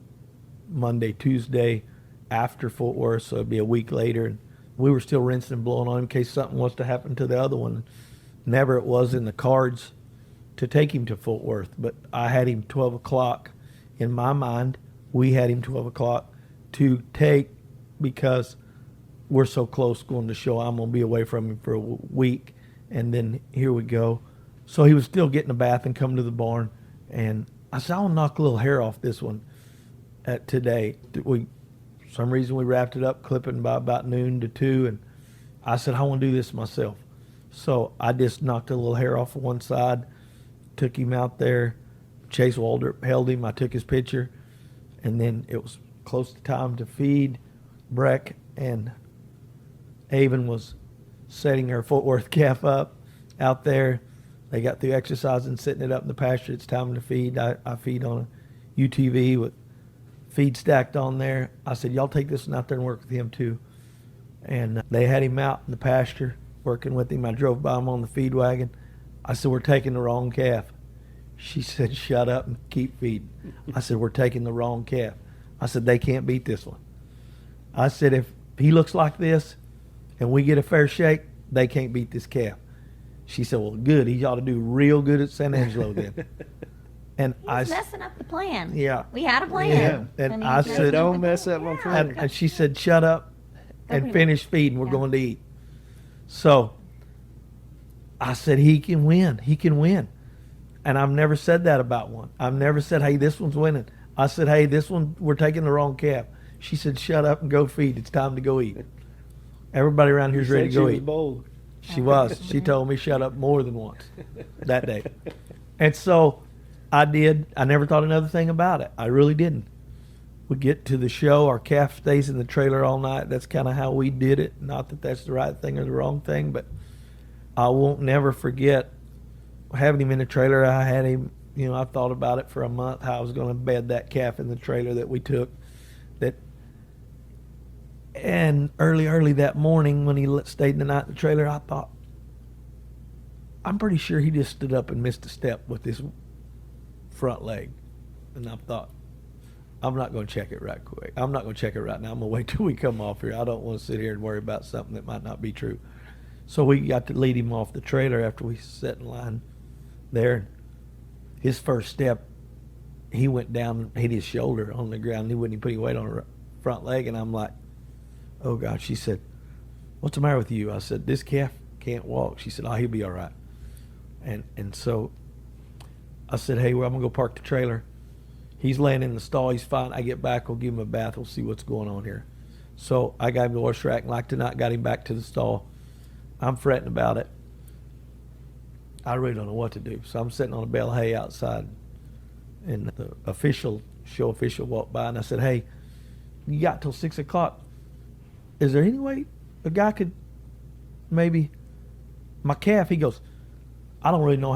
Monday, Tuesday after Fort Worth, so it'd be a week later. And we were still rinsing and blowing on him in case something was to happen to the other one. Never it was in the cards to take him to Fort Worth, but I had him 12 o'clock. In my mind, we had him 12 o'clock to take because we're so close going to show. I'm going to be away from him for a week, and then here we go. So he was still getting a bath and coming to the barn, and I said, I'll knock a little hair off this one today. Some reason we wrapped it up clipping by about noon to 2, and I said, I want to do this myself. So I just knocked a little hair off of one side, took him out there. Chase Walder held him. I took his picture, and then it was close to time to feed. Brek and Avon was setting her Fort Worth calf up out there. They got through exercising, setting it up in the pasture. It's time to feed. I feed on a UTV with feed stacked on there. I said, y'all take this one out there and work with him too. And they had him out in the pasture working with him. I drove by him on the feed wagon. I said, we're taking the wrong calf. She said, shut up and keep feeding. I said, we're taking the wrong calf. I said, they can't beat this one. I said, if he looks like this and we get a fair shake, they can't beat this calf. She said, well, good. He ought to do real good at San Angelo then. And He's messing up the plan. Yeah. We had a plan. Yeah. And he's I messing said, up don't the mess plan. up my Yeah. plan. and she said, shut up and finish feeding. We're Yeah. going to eat. So I said, he can win. He can win. And I've never said that about one. I've never said, hey, this one's winning. I said, hey, this one, we're taking the wrong calf. She said, shut up and go feed. It's time to go eat. Everybody around here's ready to go eat. Bold. She was. She told me shut up more than once that day. And so I did. I never thought another thing about it. I really didn't. We get to the show. Our calf stays in the trailer all night. That's kind of how we did it. Not that that's the right thing or the wrong thing, but I won't never forget having him in the trailer. I had him, I thought about it for a month, how I was going to bed that calf in the trailer that we took. And early that morning when he stayed the night in the trailer, I thought, I'm pretty sure he just stood up and missed a step with his front leg. And I thought, I'm not going to check it right quick. I'm not going to check it right now. I'm going to wait till we come off here. I don't want to sit here and worry about something that might not be true. So we got to lead him off the trailer after we sat in line there. His first step, he went down and hit his shoulder on the ground. He wouldn't even put any weight on her front leg. And I'm like, oh, God. She said, what's the matter with you? I said, this calf can't walk. She said, oh, he'll be all right. And so I said, hey, well, I'm going to go park the trailer. He's laying in the stall. He's fine. I get back. We'll give him a bath. We'll see what's going on here. So I got him to the horse rack, and like tonight, got him back to the stall. I'm fretting about it. I really don't know what to do. So I'm sitting on a bale of hay outside, and the show official walked by, and I said, hey, you got till 6 o'clock. Is there any way a guy could maybe, my calf, he goes, I don't really know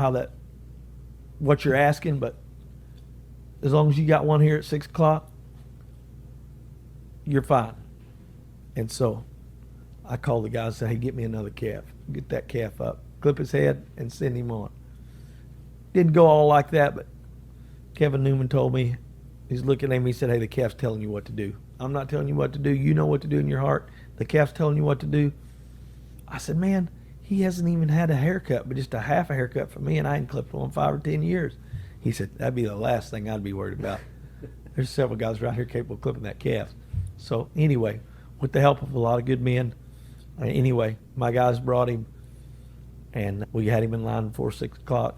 what you're asking, but as long as you got one here at 6 o'clock, you're fine. And so I called the guy and said, hey, get me another calf. Get that calf up, clip his head, and send him on. Didn't go all like that, but Kevin Newman told me, he's looking at me, he said, hey, the calf's telling you what to do. I'm not telling you what to do. You know what to do in your heart. The calf's telling you what to do. I said, man, he hasn't even had a haircut, but just a half a haircut for me, and I ain't clipped one in 5 or 10 years. He said, that'd be the last thing I'd be worried about. There's several guys around here capable of clipping that calf. So anyway, with the help of a lot of good men, my guys brought him, and we had him in line before 6 o'clock.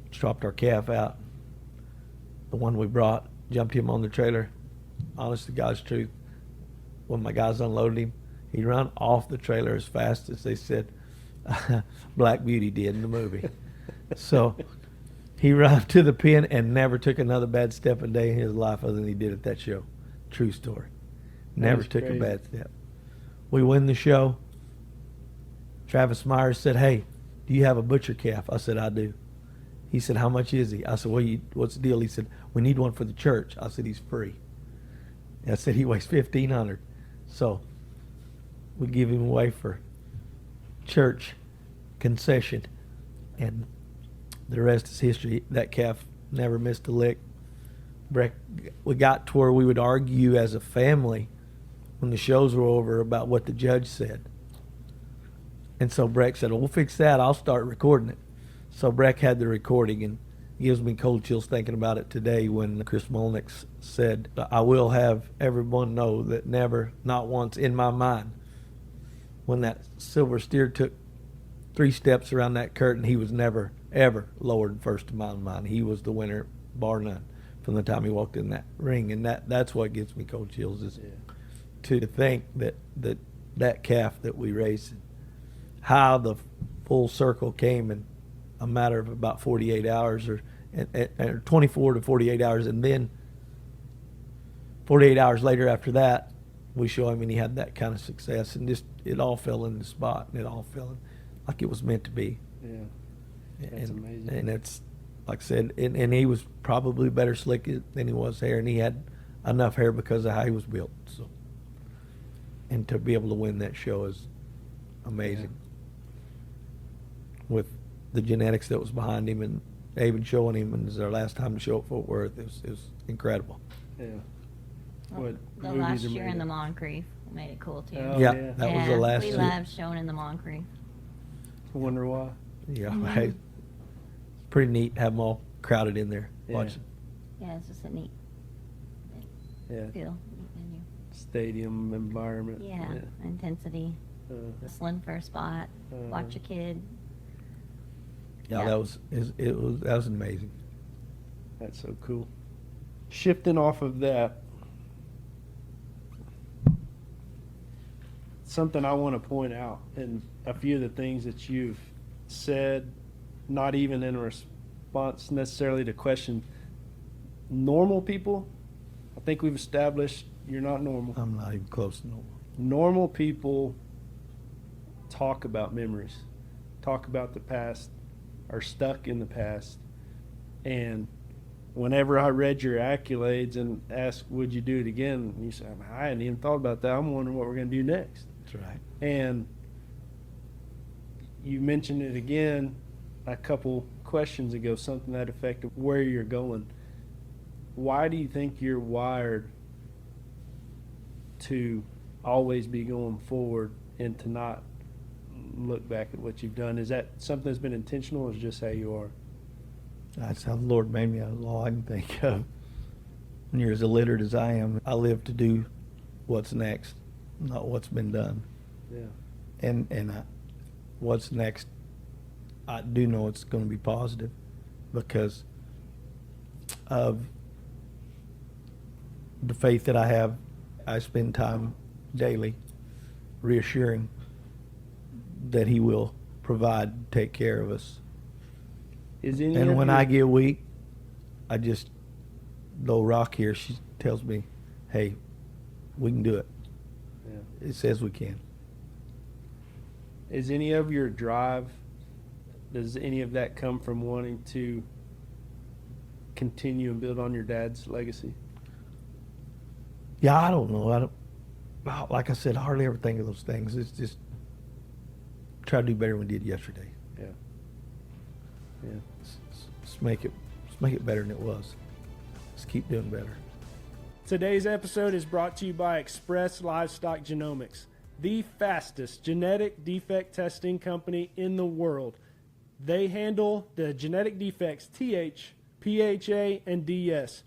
Dropped our calf out. The one we brought, jumped him on the trailer. Honest to God's truth, when my guys unloaded him, he ran off the trailer as fast as they said Black Beauty did in the movie. So he ran to the pen and never took another bad step a day in his life other than he did at that show. True story. Never took a bad step. We win the show. Travis Myers said, hey, do you have a butcher calf? I said, I do. He said, how much is he? I said, well, what's the deal? He said, we need one for the church. I said, he's free. And I said, he weighs 1,500. So we give him away for church concession. And the rest is history. That calf never missed a lick. We got to where we would argue as a family when the shows were over about what the judge said. And so Brek said, well, we'll fix that. I'll start recording it. So Brek had the recording, and it gives me cold chills thinking about it today when Chris Molnick said, I will have everyone know that never, not once in my mind, when that silver steer took 3 steps around that curtain, he was never, ever lowered first in my mind. He was the winner, bar none, from the time he walked in that ring. And that's what gives me cold chills, is to think that calf that we raised, how the full circle came in a matter of about 48 hours or 24 to 48 hours. And then 48 hours later after that, we show him and he had that kind of success, and just it all fell in the spot, and it all fell in like it was meant to be. Yeah, that's amazing. And it's, like I said, and he was probably better slick than he was hair, and he had enough hair because of how he was built. So, and to be able to win that show is amazing. With the genetics that was behind him, and even showing him, and it was our last time to show at Fort Worth, it was incredible. Yeah. Well, the last year in the Moncrief made it cool too. Oh, yeah, yeah. that was the last we year. love showing in the Moncrief. I wonder why. Yeah, right. Pretty neat to have them all crowded in there watching. Yeah, it's just a neat Yeah. feel. Venue. Stadium environment. Yeah, intensity. Whistling for a spot. Watch a kid. Yeah, that was amazing. That's so cool. Shifting off of that, something I want to point out, and a few of the things that you've said, not even in response necessarily to question normal people. I think we've established you're not normal. I'm not even close to normal. Normal people talk about memories, talk about the past, are stuck in the past. And whenever I read your accolades and asked, would you do it again? You said, I hadn't even thought about that. I'm wondering what we're going to do next. That's right. And you mentioned it again a couple questions ago, something that affected where you're going. Why do you think you're wired to always be going forward and to not look back at what you've done? Is that something that's been intentional, or is it just how you are? That's how the Lord made me. That's all I can think of. When you're as illiterate as I am, I live to do what's next, not what's been done. Yeah. And what's next, I do know it's going to be positive because of the faith that I have. I spend time daily reassuring that He will provide, take care of us. And when I get weak, I just, the old rock here, she tells me, hey, we can do it. Yeah. It says we can. Is any of your drive, does any of that come from wanting to continue and build on your dad's legacy? Yeah, I don't know. Like I said, I hardly ever think of those things. It's just try to do better than we did yesterday. Yeah. Yeah. Let's make it better than it was. Let's keep doing better. Today's episode is brought to you by Express Livestock Genomics, the fastest genetic defect testing company in the world. They handle the genetic defects TH, PHA, and DS.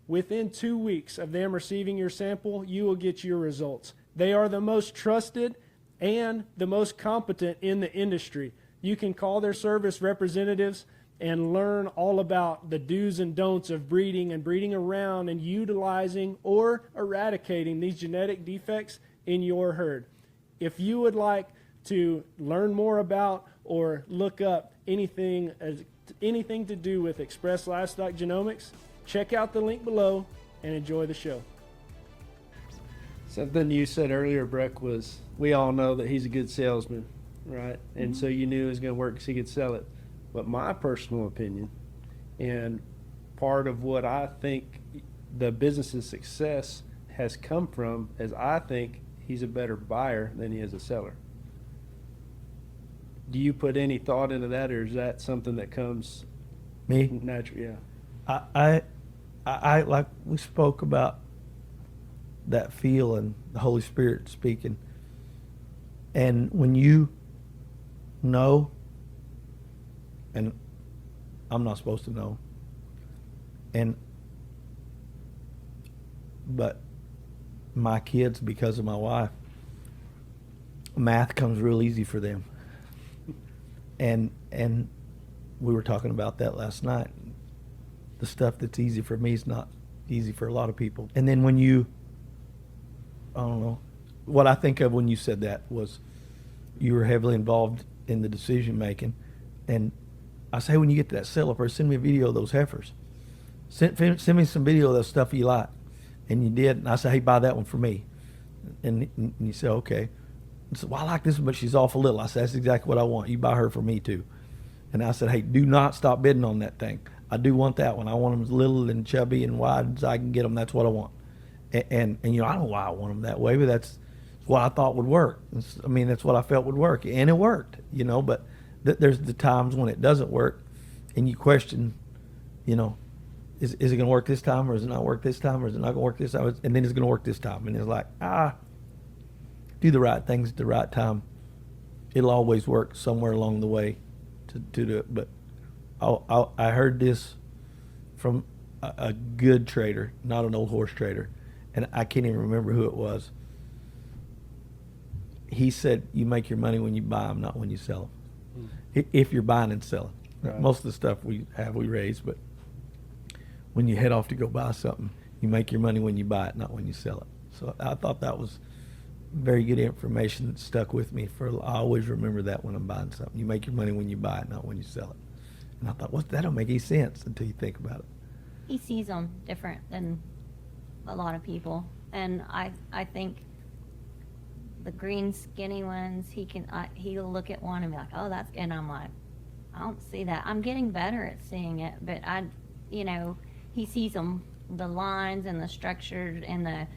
Within 2 weeks of them receiving your sample, you will get your results. They are the most trusted and the most competent in the industry. You can call their service representatives and learn all about the do's and don'ts of breeding and breeding around and utilizing or eradicating these genetic defects in your herd. If you would like to learn more about or look up anything to do with Express Livestock Genomics, check out the link below and enjoy the show. Something you said earlier, Brek, was we all know that he's a good salesman, right? And so you knew it was going to work because he could sell it. But my personal opinion, and part of what I think the business's success has come from, is I think he's a better buyer than he is a seller. Do you put any thought into that, or is that something that comes Me? natural? Yeah. I like we spoke about that feel and the Holy Spirit speaking. And when you know, and I'm not supposed to know, but my kids, because of my wife, math comes real easy for them. And we were talking about that last night. The stuff that's easy for me is not easy for a lot of people. And then when you, I don't know, what I think of when you said that was you were heavily involved in the decision making. And I say, when you get to that sell up, send me a video of those heifers. Send me some video of the stuff you like. And you did. And I said, hey, buy that one for me. And you said, okay. I said, well, I like this one, but she's awful little. I said, that's exactly what I want. You buy her for me too. And I said, hey, do not stop bidding on that thing. I do want that one. I want them as little and chubby and wide as I can get them. That's what I want. And you know, I don't know why I want them that way, but that's what I thought would work. I mean, that's what I felt would work. And it worked, you know, but there's the times when it doesn't work and you question, you know, is it going to work this time, or is it not work this time, or is it not going to work this time? And then it's going to work this time. And it's like, do the right things at the right time. It'll always work somewhere along the way to do it. But I heard this from a good trader, not an old horse trader, and I can't even remember who it was. He said, you make your money when you buy them, not when you sell them. If you're buying and selling. Right. Most of the stuff we raise, but when you head off to go buy something, you make your money when you buy it, not when you sell it. So I thought that was very good information that stuck with me. I always remember that when I'm buying something. You make your money when you buy it, not when you sell it. And I thought, that don't make any sense until you think about it. He sees them different than a lot of people, and I think the green skinny ones, he'll look at one and be like, oh, that's, and I'm like, I don't see that. I'm getting better at seeing it, but he sees them, the lines and the structure and the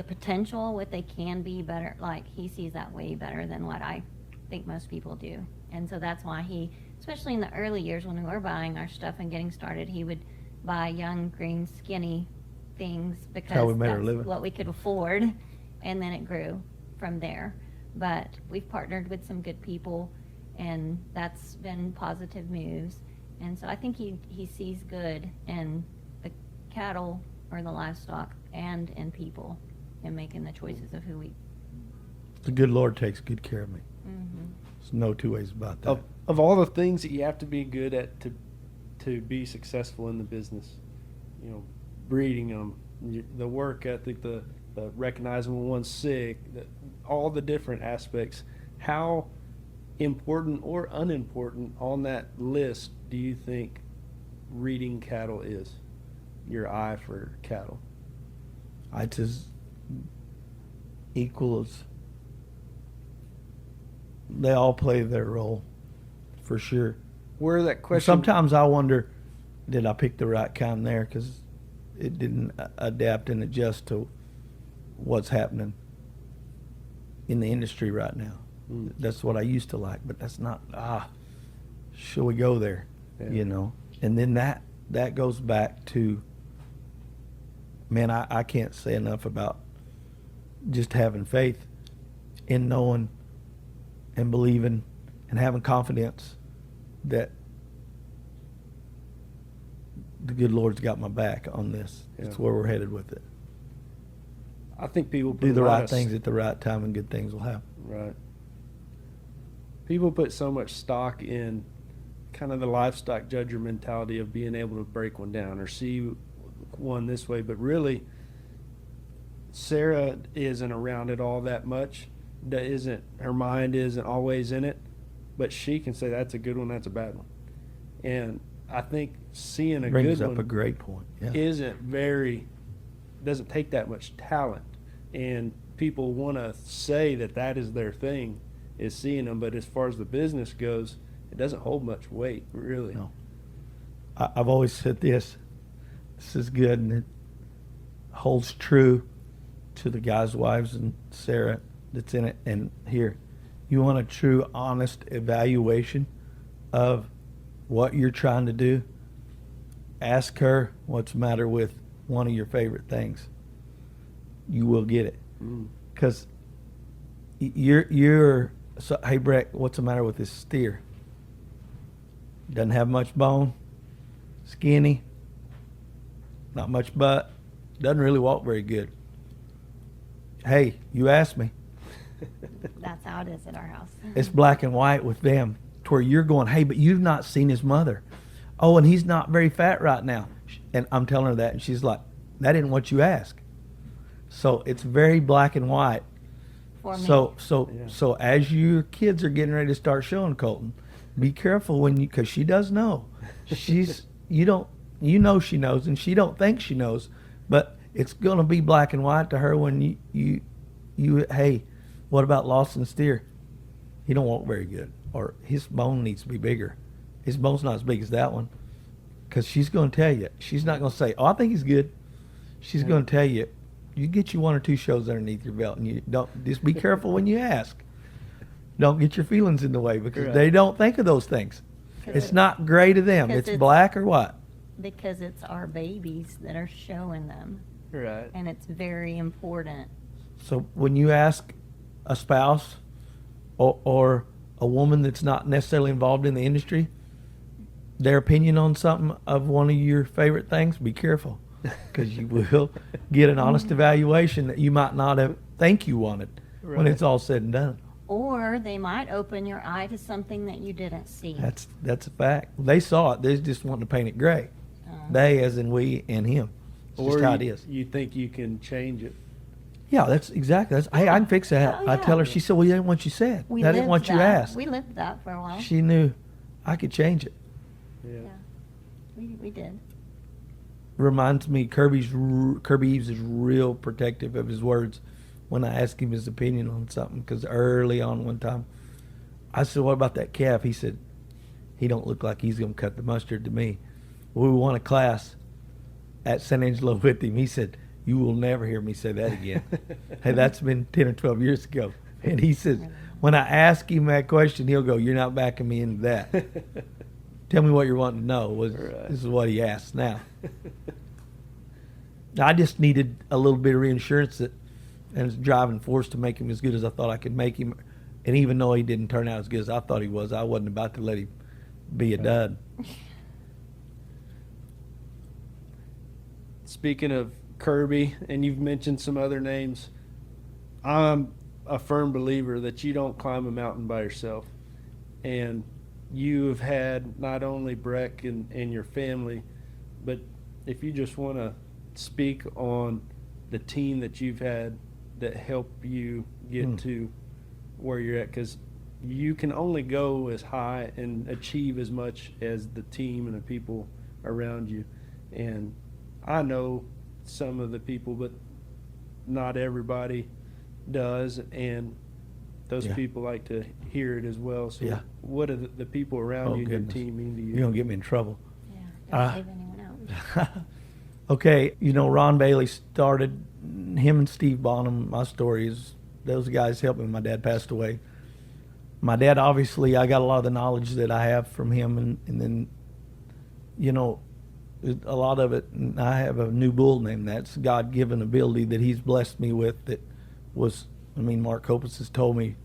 potential, what they can be better. Like, he sees that way better than what I think most people do. And so that's why especially in the early years when we were buying our stuff and getting started, he would buy young, green, skinny things because how we made our that's living. what we could afford. And then it grew from there. But we've partnered with some good people, and that's been positive moves. And so I think he sees good in the cattle or the livestock and in people, and making the choices of who we. The good Lord takes good care of me. Mm-hmm. There's no two ways about that. Of all the things that you have to be good at to be successful in the business, you know, breeding them, the work ethic, the recognizing when one's sick, all the different aspects. How important or unimportant on that list do you think reading cattle is? Your eye for cattle. It's as equal as they all play their role, for sure. Where that question. Sometimes I wonder, did I pick the right kind there? Because it didn't adapt and adjust to what's happening in the industry right now. That's what I used to like, but that's not. Shall we go there? Yeah. You know, and then that goes back to. Man, I can't say enough about just having faith in knowing and believing and having confidence that the good Lord's got my back on this. Yeah. It's where we're headed with it. I think people Do the right things at the right time and good things will happen. Right. People put so much stock in kind of the livestock judger mentality of being able to break one down or see one this way, but really Sarah isn't around it all that much. Her mind isn't always in it, but she can say that's a good one, that's a bad one. And I think seeing a Brings good up one a great point. Yeah. doesn't take that much talent, and people want to say that is their thing, is seeing them. But as far as the business goes, it doesn't hold much weight, really. No. I've always said this. This is good, and it holds true to the guys' wives and Sarah that's in it. And here, you want a true, honest evaluation of what you're trying to do? Ask her what's the matter with one of your favorite things. You will get it. Because you're so, hey, Brek, what's the matter with this steer? Doesn't have much bone, skinny, not much butt, doesn't really walk very good. Hey, you asked me. That's how it is at our house. It's black and white with them, to where you're going, hey, but you've not seen his mother. Oh, and he's not very fat right now. And I'm telling her that, and she's like, that isn't what you asked. So it's very black and white. For me. So as your kids are getting ready to start showing Kolten, be careful when you, because she does know. You know she knows, and she don't think she knows, but it's gonna be black and white to her when you hey, what about Lawson steer? He don't walk very good, or his bone needs to be bigger. His bone's not as big as that one, because she's gonna tell you. She's not gonna say, oh, I think he's good. She's gonna tell you. You get you 1 or 2 shows underneath your belt, and you don't, just be careful when you ask. Don't get your feelings in the way, because they don't think of those things. It's not gray to them. It's black or what? Because it's our babies that are showing them. Right. And it's very important. So when you ask a spouse or a woman that's not necessarily involved in the industry, their opinion on something of one of your favorite things, be careful, because you will get an honest evaluation that you might not have think you wanted when it's all said and done. Or they might open your eye to something that you didn't see. That's a fact. They saw it. They just wanted to paint it gray. They, as in we and him. It's just how it is. You think you can change it. Yeah, that's exactly. Hey, I can fix that. Oh, yeah. I tell her. She said, well, that ain't what you said. That ain't what you asked. We lived that for a while. She knew I could change it. Yeah. We did. Reminds me, Kirby Eves is real protective of his words when I ask him his opinion on something, because early on one time I said, what about that calf? He said, he don't look like he's going to cut the mustard to me. Well, we won a class at San Angelo with him. He said, you will never hear me say that again. Hey, that's been 10 or 12 years ago. And he says, when I ask him that question, he'll go, you're not backing me into that. Tell me what you're wanting to know. This is what he asked now. I just needed a little bit of reinsurance and his driving force to make him as good as I thought I could make him. And even though he didn't turn out as good as I thought he was, I wasn't about to let him be a dud. Speaking of Kirby, and you've mentioned some other names, I'm a firm believer that you don't climb a mountain by yourself. And you have had not only Brek and your family, but if you just want to speak on the team that you've had that helped you get to where you're at, because you can only go as high and achieve as much as the team and the people around you. And I know some of the people, but not everybody does, and those people like to hear it as well. So what do the people around you and your team mean to you? You're going to get me in trouble. Yeah, don't leave anyone out. Okay, Ron Bailey started, him and Steve Bonham, my story is, those guys helped me when my dad passed away. My dad, obviously, I got a lot of the knowledge that I have from him, and then, a lot of it, and I have a new bull name. That's God-given ability that he's blessed me with. That was, Mark Kopus has told me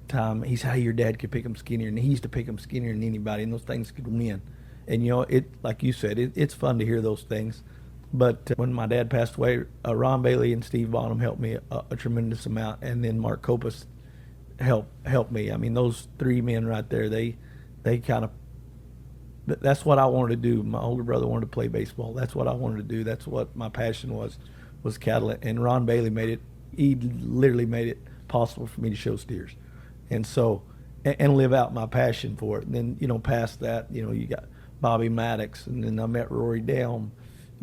time, he said, hey, your dad could pick him skinnier, and he used to pick him skinnier than anybody, and those things could win. And, it, like you said, it's fun to hear those things. But when my dad passed away, Ron Bailey and Steve Bonham helped me a tremendous amount, and then Mark Kopus helped me. Those 3 men right there, they kind of, that's what I wanted to do. My older brother wanted to play baseball. That's what I wanted to do. That's what my passion was cattle. And Ron Bailey he literally made it possible for me to show steers. And so, and live out my passion for it. And then, past that, you got Bobby Maddox, and then I met Rory Delm,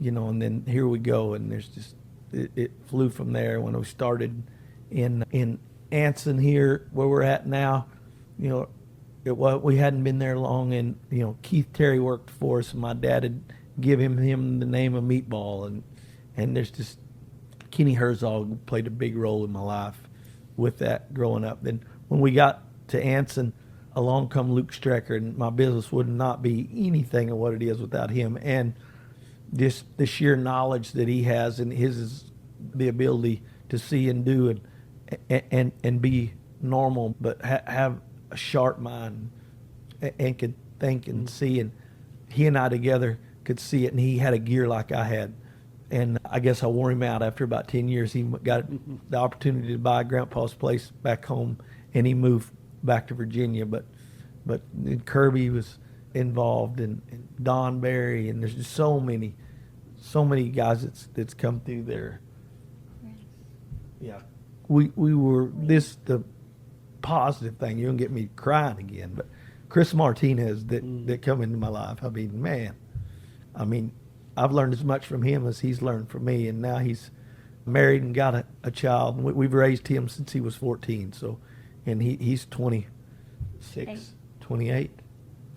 and then here we go. And there's just, it flew from there when we started in Anson here, where we're at now, we hadn't been there long, and Keith Terry worked for us, and my dad had given him the name of Meatball, and there's just Kenny Herzog played a big role in my life with that growing up. Then when we got to Anson, along come Luke Strecker, and my business would not be anything of what it is without him, and just the sheer knowledge that he has, and the ability to see and do and be normal, but have a sharp mind and could think and see. And he and I together could see it, and he had a gear like I had. And I guess I wore him out after about 10 years. He got the opportunity to buy Grandpa's place back home, and he moved back to Virginia. But Kirby was involved, and Don Barry, and there's just so many guys that's come through there. Yeah, we were the positive thing. You're gonna get me crying again, but Chris Martinez that come into my life. I mean, I've learned as much from him as he's learned from me, and now he's married and got a child. And we've raised him since he was 14. So, and he's 26, 28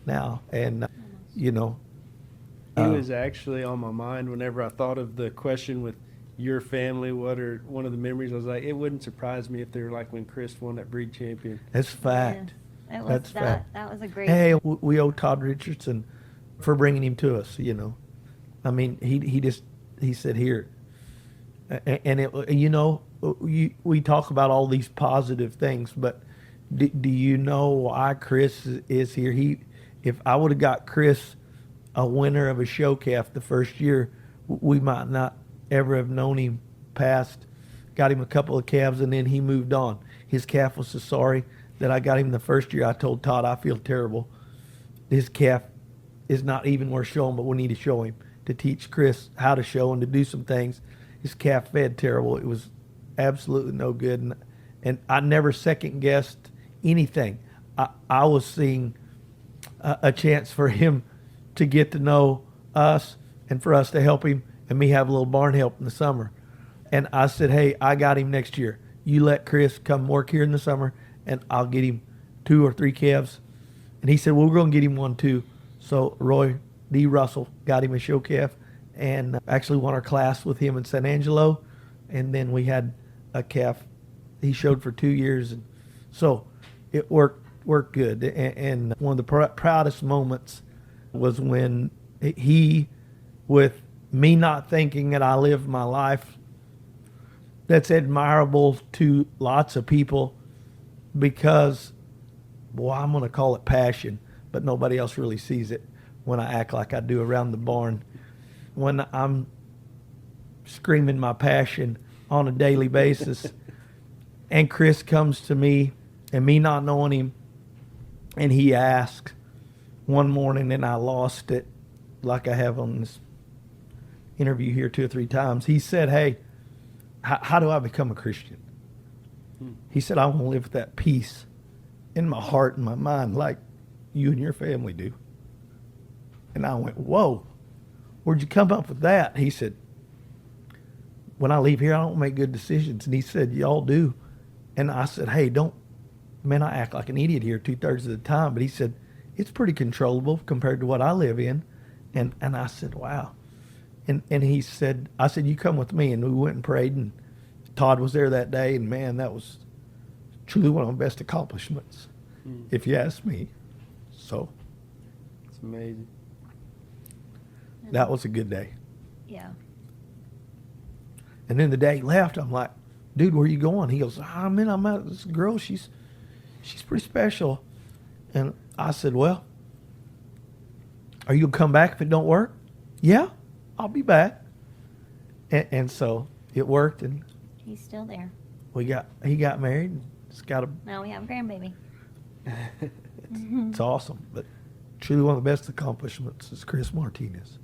now, and He was actually on my mind whenever I thought of the question with your family. What are one of the memories? I was like, it wouldn't surprise me if they were like when Chris won that breed champion. That's fact. Yeah, That's fact. That was a great. Hey, we owe Todd Richardson for bringing him to us. I mean, he said here, and we talk about all these positive things, but do you know why Chris is here? If I would have got Chris a winner of a show calf the first year, we might not ever have known him past. Got him a couple of calves, and then he moved on. His calf was so sorry that I got him the first year. I told Todd, I feel terrible. His calf is not even worth showing, but we need to show him to teach Chris how to show and to do some things. His calf fed terrible. It was absolutely no good, and I never second guessed anything. I was seeing a chance for him to get to know us and for us to help him, and me have a little barn help in the summer. And I said, hey, I got him next year. You let Chris come work here in the summer, and I'll get him 2 or 3 calves. And he said, well, we're going to get him 1 too. So Roy D. Russell got him a show calf, and actually won our class with him in San Angelo. And then we had a calf he showed for 2 years. And so it worked good. And one of the proudest moments was when he, with me not thinking that I lived my life that's admirable to lots of people, because, well, I'm going to call it passion, but nobody else really sees it when I act like I do around the barn. When I'm screaming my passion on a daily basis, and Chris comes to me, and me not knowing him, and he asks one morning, and I lost it, like I have on this interview here 2 or 3 times. He said, hey, how do I become a Christian? He said, I want to live with that peace in my heart and my mind like you and your family do. And I went, whoa, where'd you come up with that? He said, when I leave here, I don't make good decisions. And he said, y'all do. And I said, hey, I act like an idiot here 2/3 of the time. But he said, it's pretty controllable compared to what I live in. And I said, wow. And he said, I said, you come with me. And we went and prayed, and Todd was there that day. And man, that was truly one of my best accomplishments, if you ask me. So It's amazing. that was a good day. Yeah. And then the day he left, I'm like, dude, where you going? He goes, I'm out. This girl, she's pretty special. And I said, well, are you going to come back if it don't work? Yeah, I'll be back. And so it worked, and He's still there. he got married. And it's got Now we have a grandbaby. it's awesome. But truly one of the best accomplishments is Chris Martinez.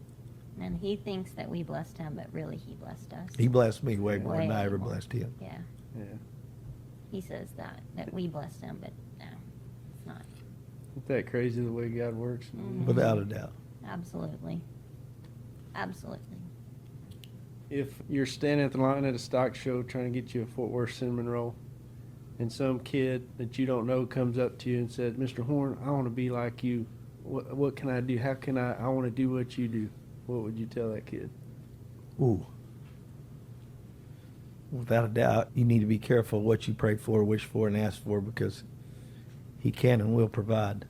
And he thinks that we blessed him, but really he blessed us. He blessed me way more than I Way ever more. blessed him. Yeah. Yeah. He says that we blessed him, but no, it's not. Isn't that crazy the way God works? Without a doubt. Absolutely. Absolutely. If you're standing at the line at a stock show trying to get you a Fort Worth cinnamon roll, and some kid that you don't know comes up to you and says, Mr. Horn, I want to be like you. What can I do? How can I want to do what you do. What would you tell that kid? Ooh. Without a doubt, you need to be careful what you pray for, wish for, and ask for, because he can and will provide.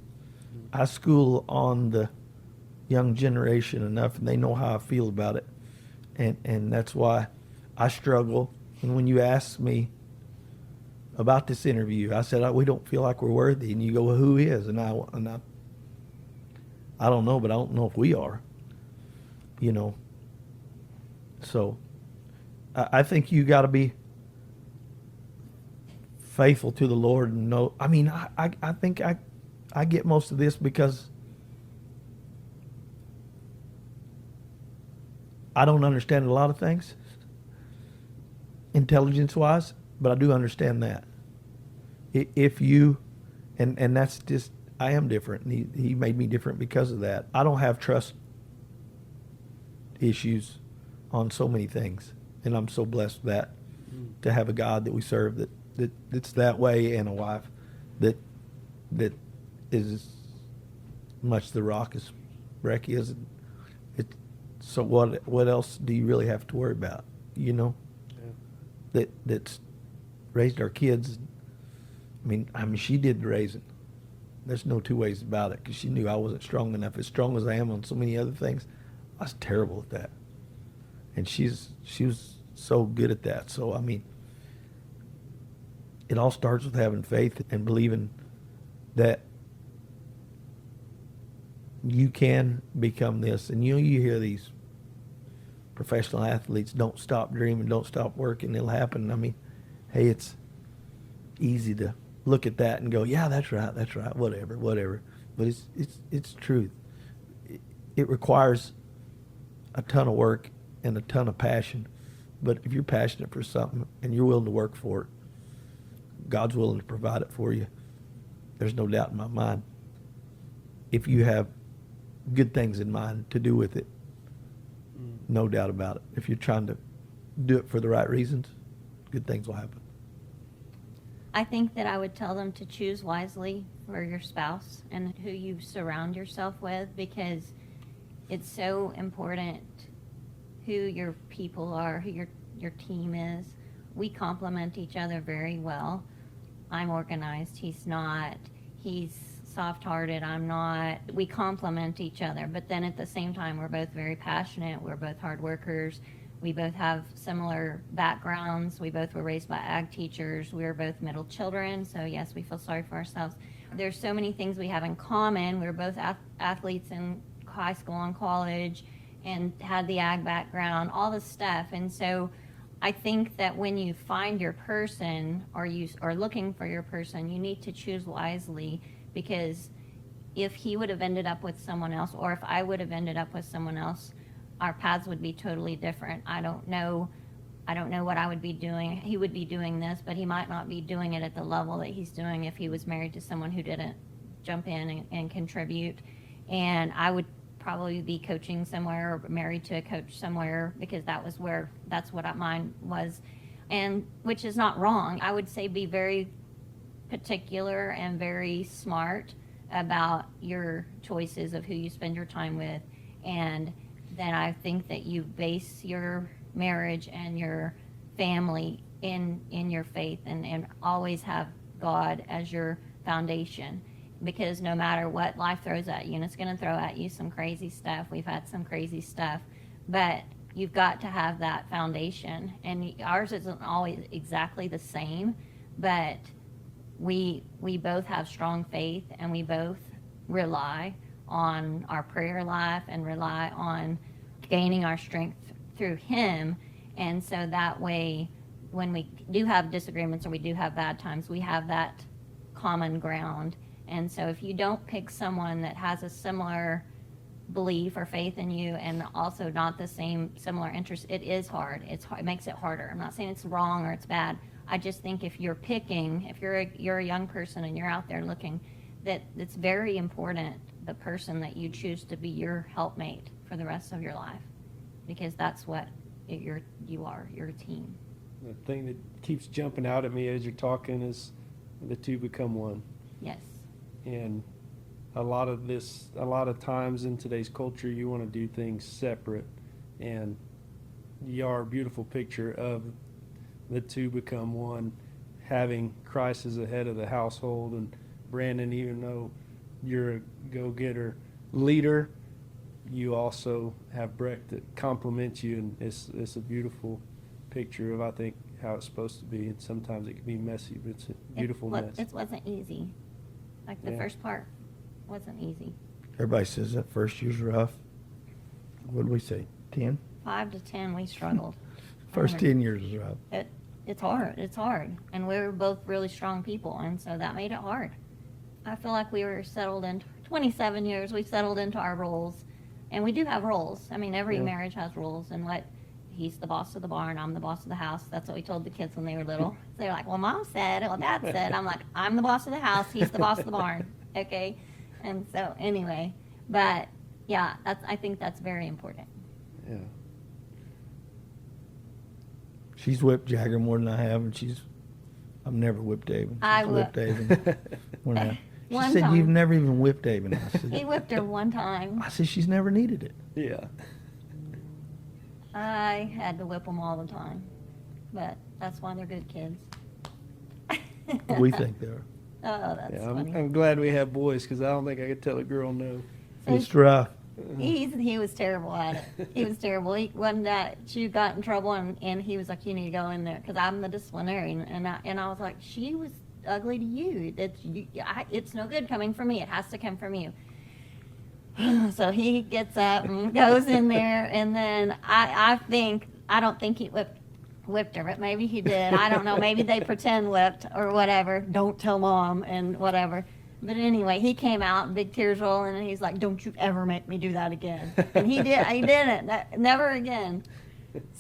I school on the young generation enough, and they know how I feel about it. And that's why I struggle. And when you ask me about this interview, I said, we don't feel like we're worthy. And you go, well, who is? And I don't know, but I don't know if we are, you know. So I think you got to be faithful to the Lord and know. I mean, I think I get most of this because I don't understand a lot of things intelligence-wise, but I do understand that. If you, and that's just, I am different. And he made me different because of that. I don't have trust issues on so many things, and I'm so blessed with that, to have a God that we serve that's that way, and a wife that is as much the rock as Brek is. So what else do you really have to worry about? You know, that's raised our kids. I mean, she did the raising. There's no two ways about it, because she knew I wasn't strong enough. As strong as I am on so many other things, I was terrible at that. And she was so good at that. So I mean, it all starts with having faith and believing that you can become this. And you hear these professional athletes, don't stop dreaming, don't stop working, it'll happen. I mean, hey, it's easy to look at that and go, yeah, that's right, whatever. But it's truth. It requires a ton of work and a ton of passion. But if you're passionate for something and you're willing to work for it, God's willing to provide it for you. There's no doubt in my mind. If you have good things in mind to do with it, no doubt about it. If you're trying to do it for the right reasons, good things will happen. I think that I would tell them to choose wisely for your spouse and who you surround yourself with, because it's so important who your people are, who your team is. We complement each other very well. I'm organized, he's not. He's soft-hearted, I'm not. We complement each other, but then at the same time, we're both very passionate. We're both hard workers. We both have similar backgrounds. We both were raised by ag teachers. We were both middle children, so yes, we feel sorry for ourselves. There's so many things we have in common. We were both athletes in high school and college and had the ag background, all this stuff. And so I think that when you find your person, or you are looking for your person, you need to choose wisely, because if he would have ended up with someone else, or if I would have ended up with someone else, our paths would be totally different. I don't know what I would be doing. He would be doing this, but he might not be doing it at the level that he's doing if he was married to someone who didn't jump in and contribute. And I would probably be coaching somewhere, or married to a coach somewhere, because that's what mine was, and which is not wrong. I would say be very particular and very smart about your choices of who you spend your time with. And then I think that you base your marriage and your family in your faith, and always have God as your foundation, because no matter what life throws at you, and it's going to throw at you some crazy stuff. We've had some crazy stuff, but you've got to have that foundation. And ours isn't always exactly the same, but we both have strong faith, and we both rely on our prayer life and rely on gaining our strength through him. And so that way, when we do have disagreements or we do have bad times, we have that common ground. And so if you don't pick someone that has a similar belief or faith in you, and also not the same similar interests, it is hard. It makes it harder. I'm not saying it's wrong or it's bad. I just think if you're a young person and you're out there looking, that it's very important, the person that you choose to be your helpmate for the rest of your life, because that's what you're a team. the thing that keeps jumping out at me as you're talking is the two become one. Yes. And a lot of times in today's culture, you want to do things separate. And you are a beautiful picture of the two become one, having Christ as the head of the household. And Brandon, even though you're a go-getter leader, you also have Brek that complements you, and it's a beautiful picture of, I think, how it's supposed to be. And sometimes it can be messy, but it's a beautiful mess. It wasn't easy. Like the Yeah. first part wasn't easy. Everybody says that first year's rough. What did we say? 10? 5 to 10, we struggled. First 10 years was rough. It's hard. And we were both really strong people, and so that made it hard. I feel like we were settled in 27 years, we settled into our roles. And we do have roles. I mean, every Yeah. marriage has roles, and he's the boss of the barn, I'm the boss of the house. That's what we told the kids when they were little. They're like, well, Mom said, well, Dad said. I'm like, I'm the boss of the house, he's the boss of the barn. Okay? And so, anyway, but yeah, I think that's very important. Yeah. She's whipped Jagger more than I have, and I've never whipped Avon. I She's whipped- Avon. She One said, time. you've never even whipped Avon. I He said, whipped her one time. she's never needed it. Yeah. I had to whip them all the time. But that's why they're good kids. We think they are. Oh, that's Yeah, funny. I'm glad we have boys, because I don't think I could tell a girl no. So It's rough. he was terrible at it. He was terrible. One day she got in trouble, and he was like, "You need to go in there," because I'm the disciplinarian, and I was like, "She was ugly to you. It's no good coming from me. It has to come from you." So he gets up and goes in there, and then I don't think he whipped her, but maybe he did. I don't know. Maybe they pretend whipped or whatever. Don't tell Mom and whatever. But anyway, he came out, big tears rolling, and he's like, "Don't you ever make me do that again." And he did. He didn't. Never again.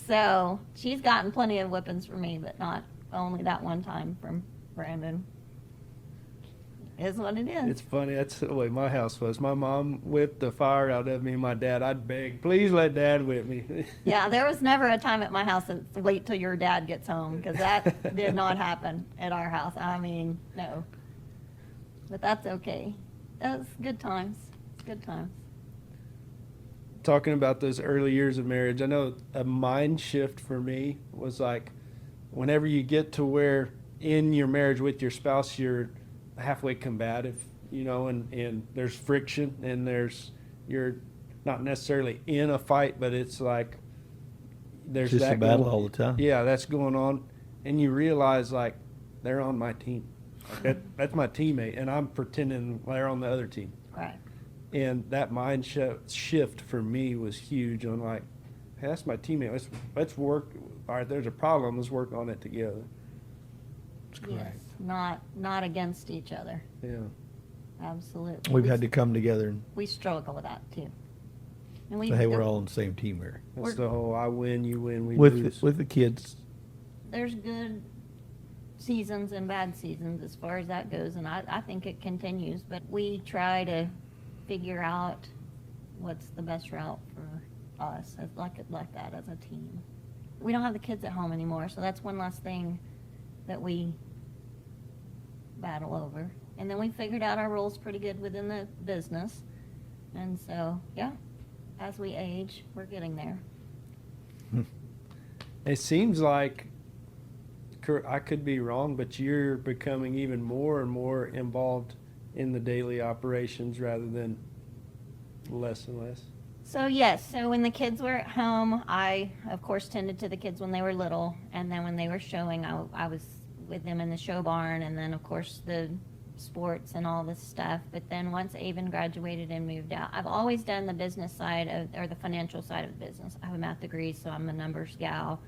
So she's gotten plenty of whippings from me, but not only that one time from Brandon. Is what it is. It's funny. That's the way my house was. My mom whipped the fire out of me and my dad. I'd beg, please let Dad whip me. Yeah, there was never a time at my house that wait till your dad gets home, because that did not happen at our house. I mean, no. But that's okay. That was good times. Good times. Talking about those early years of marriage, I know a mind shift for me was like, whenever you get to where in your marriage with your spouse, you're halfway combative, and there's friction, and you're not necessarily in a fight, but it's like there's Just that a battle going- all the time. Yeah, that's going on, and you realize like they're on my team. Like that's my teammate, and I'm pretending they're on the other team. Right. And that mind shift for me was huge. On like, hey, that's my teammate. Let's work. All right, there's a problem. Let's work on it together. It's correct. Yes. Not against each other. Yeah. Absolutely. We've had to come together and We struggle with that too. And say, hey, we're all on the same team here. That's the whole I win, you win, we With lose. with the kids, There's good seasons and bad seasons as far as that goes, and I think it continues, but we try to figure out what's the best route for us as like that as a team. We don't have the kids at home anymore, so that's one last thing that we battle over. And then we figured out our roles pretty good within the business, and so yeah, as we age, we're getting there. It seems like, I could be wrong, but you're becoming even more and more involved in the daily operations rather than less and less. So yes, so when the kids were at home, I of course tended to the kids when they were little, and then when they were showing, I was with them in the show barn, and then of course the sports and all this stuff. But then once Avon graduated and moved out, I've always done the business side or the financial side of the business. I have a math degree, so I'm a numbers gal,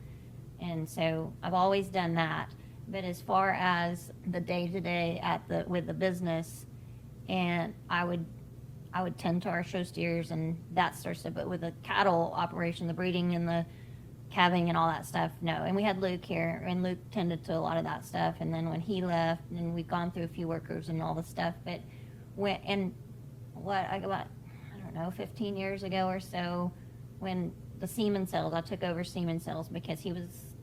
and so I've always done that. But as far as the day-to-day with the business, and I would tend to our show steers and that sort of stuff, but with the cattle operation, the breeding and the calving and all that stuff, no. And we had Luke here, and Luke tended to a lot of that stuff. And then when he left, and we've gone through a few workers and all the stuff, but I don't know, 15 years ago or so, when the semen sales, I took over semen sales because he was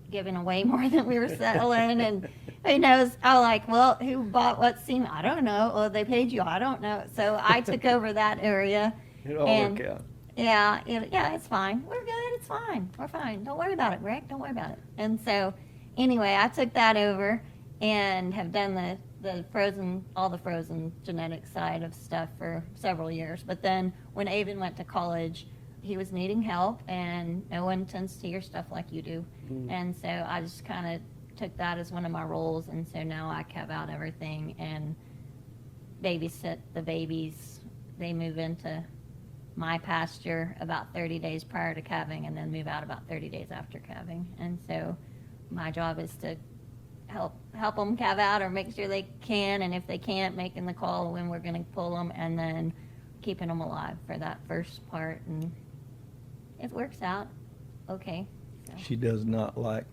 giving away more than we were selling, and who knows? I was like, well, who bought what semen? I don't know. Well, they paid you. I don't know. So I took over that area. It all And- worked out. Yeah, yeah, it's fine. We're good. It's fine. We're fine. Don't worry about it, Brek. Don't worry about it. And so, anyway, I took that over and have done the frozen, all the frozen genetic side of stuff for several years. But then when Avon went to college, he was needing help, and no one tends to hear stuff like you do. And so I just kind of took that as one of my roles, and so now I calve out everything and babysit the babies. They move into my pasture about 30 days prior to calving, and then move out about 30 days after calving. And so my job is to help them calve out, or make sure they can, and if they can't, making the call when we're going to pull them, and then keeping them alive for that first part. And it works out okay. So. She does not like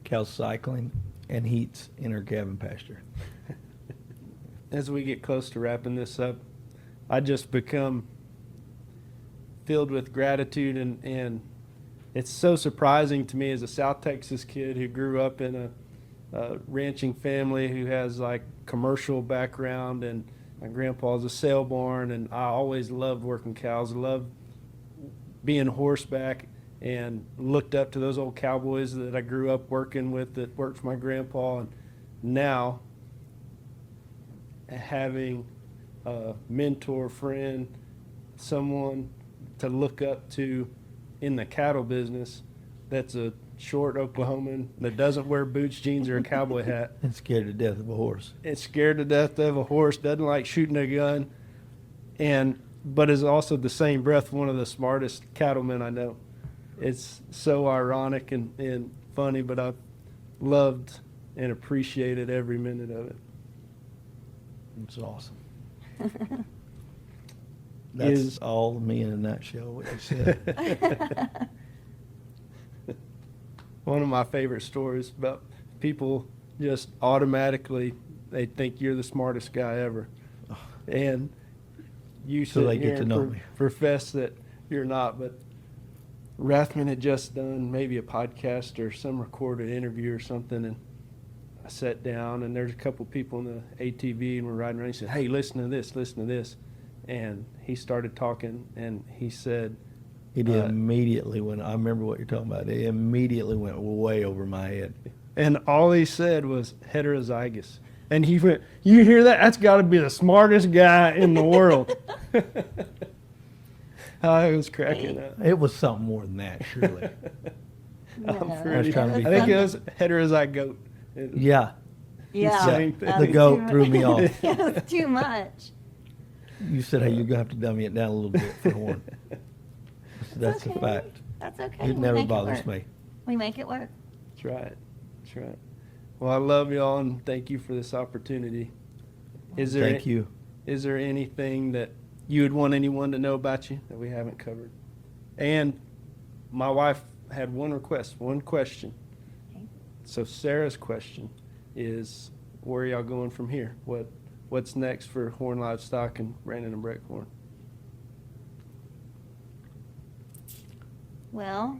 cow cycling and heats in her calving pasture. As we get close to wrapping this up, I just become filled with gratitude, and it's so surprising to me as a South Texas kid who grew up in a ranching family who has like commercial background, and my grandpa's a saleborn, and I always loved working cows, loved being horseback, and looked up to those old cowboys that I grew up working with that worked for my grandpa. And now having a mentor, friend, someone to look up to in the cattle business that's a short Oklahoman that doesn't wear boots, jeans, or a cowboy hat. And scared to death of a horse. It's scared to death of a horse, doesn't like shooting a gun, but is also the same breath one of the smartest cattlemen I know. It's so ironic and funny, but I've loved and appreciated every minute of it. It's awesome. That's all me in a nutshell, what you said. One of my favorite stories about people just automatically, they think you're the smartest guy ever. And you So sit they here get to and know me. profess that you're not. But Rathman had just done maybe a podcast or some recorded interview or something, and I sat down, and there's a couple people in the ATV, and we're riding around. He said, "Hey, listen to this." And he started talking, and he said, It immediately went, I remember what you're talking about, it immediately went way over my head. and all he said was heterozygous. And he went, "You hear that? That's got to be the smartest guy in the world." I was cracking up. It was something more than that, surely. I'm No. pretty- trying to be I think funny. it was heterozygote. Yeah. Yeah, Same thing. that The was goat too threw me much. off. It was too much. You said, hey, you're going to have to dummy it down a little bit for Horn. That's okay. a fact. That's okay. It We never make bothers work. me. We make it work. That's right. That's right. Well, I love y'all, and thank you for this opportunity. Thank you. Is there anything that you would want anyone to know about you that we haven't covered? And my wife had one request, one question. Okay. So Sarah's question is, where are y'all going from here? What's next for Horn Livestock and Brandon and Brek Horn? Well,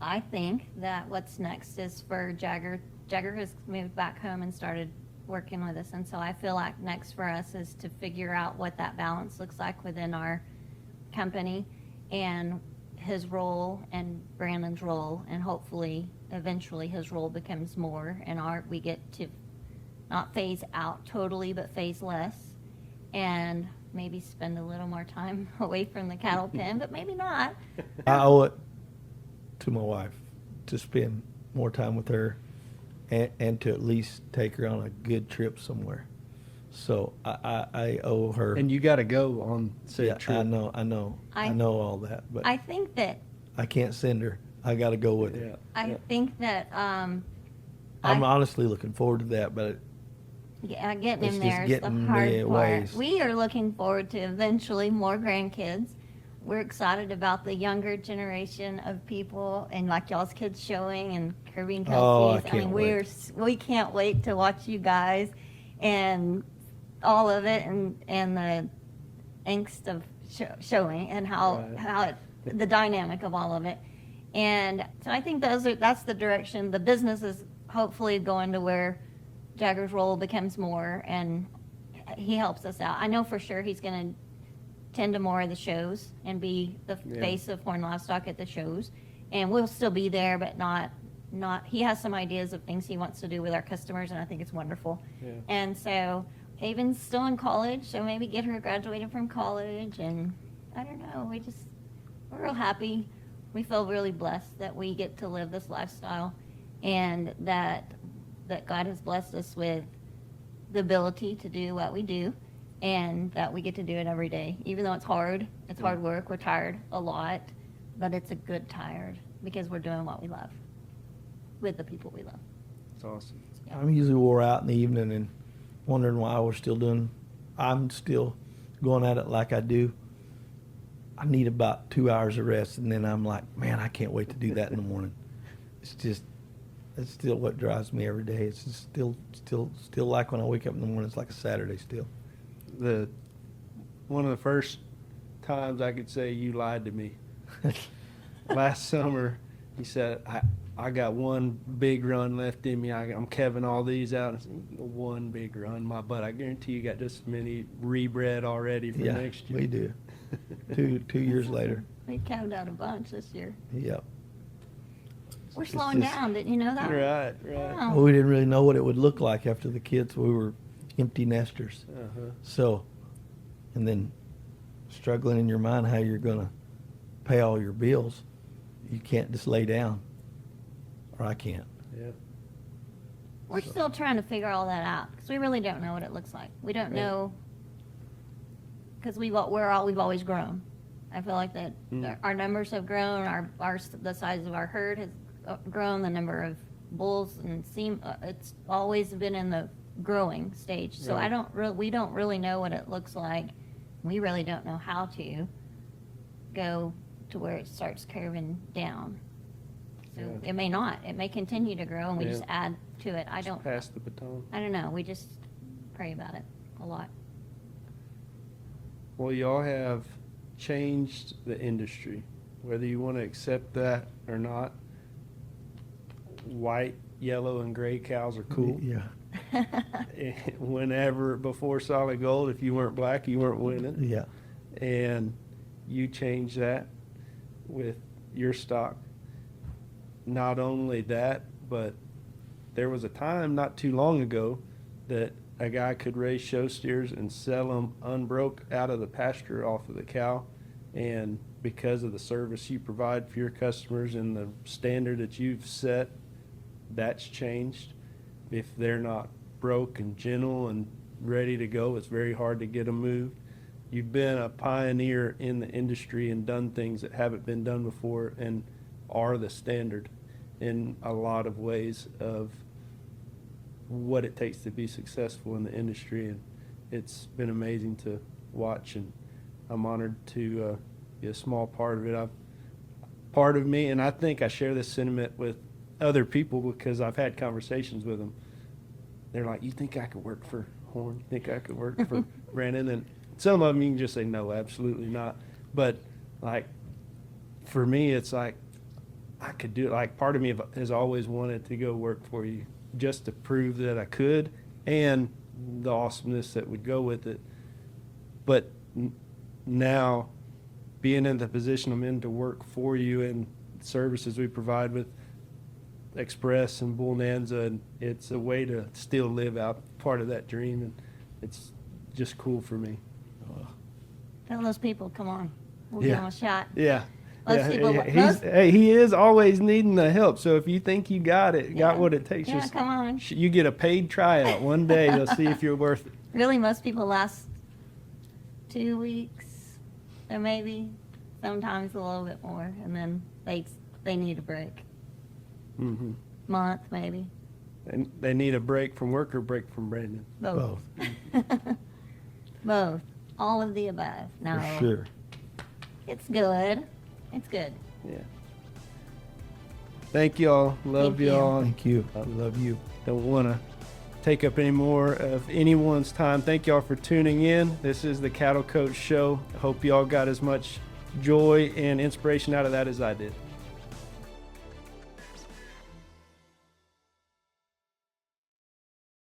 I think that what's next is for Jagger. Jagger has moved back home and started working with us, and so I feel like next for us is to figure out what that balance looks like within our company, and his role and Brandon's role, and hopefully eventually his role becomes more, and we get to not phase out totally, but phase less, and maybe spend a little more time away from the cattle pen, but maybe not. I owe it to my wife to spend more time with her and to at least take her on a good trip somewhere. So I owe her. And you got to go on said yeah, trip. I know all that, but I think that I can't send her. I got to go with her. Yeah. I think that I'm honestly looking forward to that, but getting It's him just there is the getting hard me part. ways. We are looking forward to eventually more grandkids. We're excited about the younger generation of people, and like y'all's kids showing, and Kirby and Oh, I Kelsey's. can't we can't wait to watch you guys and all of it, and the angst of showing, and how Right. the dynamic of all of it. And so I think that's the direction. The business is hopefully going to where Jagger's role becomes more, and he helps us out. I know for sure he's going to tend to more of the shows and be the face of Horn Livestock at the shows. And we'll still be there, but not, he has some ideas of things he wants to do with our customers, and I think it's wonderful. Yeah. And so Haven's still in college, so maybe get her graduated from college, and I don't know, we're real happy. We feel really blessed that we get to live this lifestyle, and that God has blessed us with the ability to do what we do, and that we get to do it every day. Even though it's hard work, we're tired a lot, but it's a good tired because we're doing what we love with the people we love. It's awesome. I'm usually wore out in the evening and wondering why I'm still going at it like I do. I need about 2 hours of rest, and then I'm like, man, I can't wait to do that in the morning. It's still what drives me every day. It's just still like when I wake up in the morning, it's like a Saturday still. One of the first times I could say you lied to me. Last summer, you said, I got one big run left in me. I'm calving all these out. I said, one big run, my butt. I guarantee you got just as many rebred already for next year. We do. two years later. We calved out a bunch this year. Yep. We're slowing down. Didn't you know that? Right. Wow. Well, we didn't really know what it would look like after the kids. We were empty nesters. Uh-huh. So, and then struggling in your mind how you're going to pay all your bills. You can't just lay down. Or I can't. Yeah. We're still trying to figure all that out because we really don't know what it looks like. We don't know because we've always grown. I feel like that our numbers have grown. The size of our herd has grown. The number of bulls and it's always been in the growing stage. So we don't really know what it looks like. We really don't know how to go to where it starts curving down. So it may not. It may continue to grow, and we just add to it. Pass the baton. I don't know. We just pray about it a lot. Well, y'all have changed the industry, whether you want to accept that or not. White, yellow, and gray cows are cool. Yeah. Whenever before solid gold, if you weren't black, you weren't winning. Yeah. And you changed that with your stock. Not only that, but there was a time not too long ago that a guy could raise show steers and sell them unbroke out of the pasture off of the cow. And because of the service you provide for your customers and the standard that you've set, that's changed. If they're not broke and gentle and ready to go, it's very hard to get them moved. You've been a pioneer in the industry and done things that haven't been done before and are the standard in a lot of ways of what it takes to be successful in the industry. And it's been amazing to watch, and I'm honored to be a small part of it. Part of me, and I think I share this sentiment with other people because I've had conversations with them. They're like, you think I could work for Horn? You think I could work for Brandon? And some of them you can just say, no, absolutely not. But like, for me, it's like, I could do it. Like, part of me has always wanted to go work for you just to prove that I could and the awesomeness that would go with it. But now, being in the position I'm in to work for you and services we provide with Express and Bonanza, and it's a way to still live out part of that dream, and it's just cool for me. Tell those people, come on, we'll give them a shot. Yeah. Most people, he is always needing the help. So if you think you got what it takes, yeah, just come on. You get a paid tryout one day. They'll see if you're worth it. Really, most people last 2 weeks, or maybe sometimes a little bit more, and then they need a break. Mm-hmm. Month, maybe. And they need a break from work or break from Brandon. Both. Both. All of the above. No. For sure. It's good. It's good. Yeah. Thank y'all. Love Thank you. y'all. Thank you. I love you. Don't want to take up any more of anyone's time. Thank y'all for tuning in. This is the Cattle Coach Show. I hope y'all got as much joy and inspiration out of that as I did.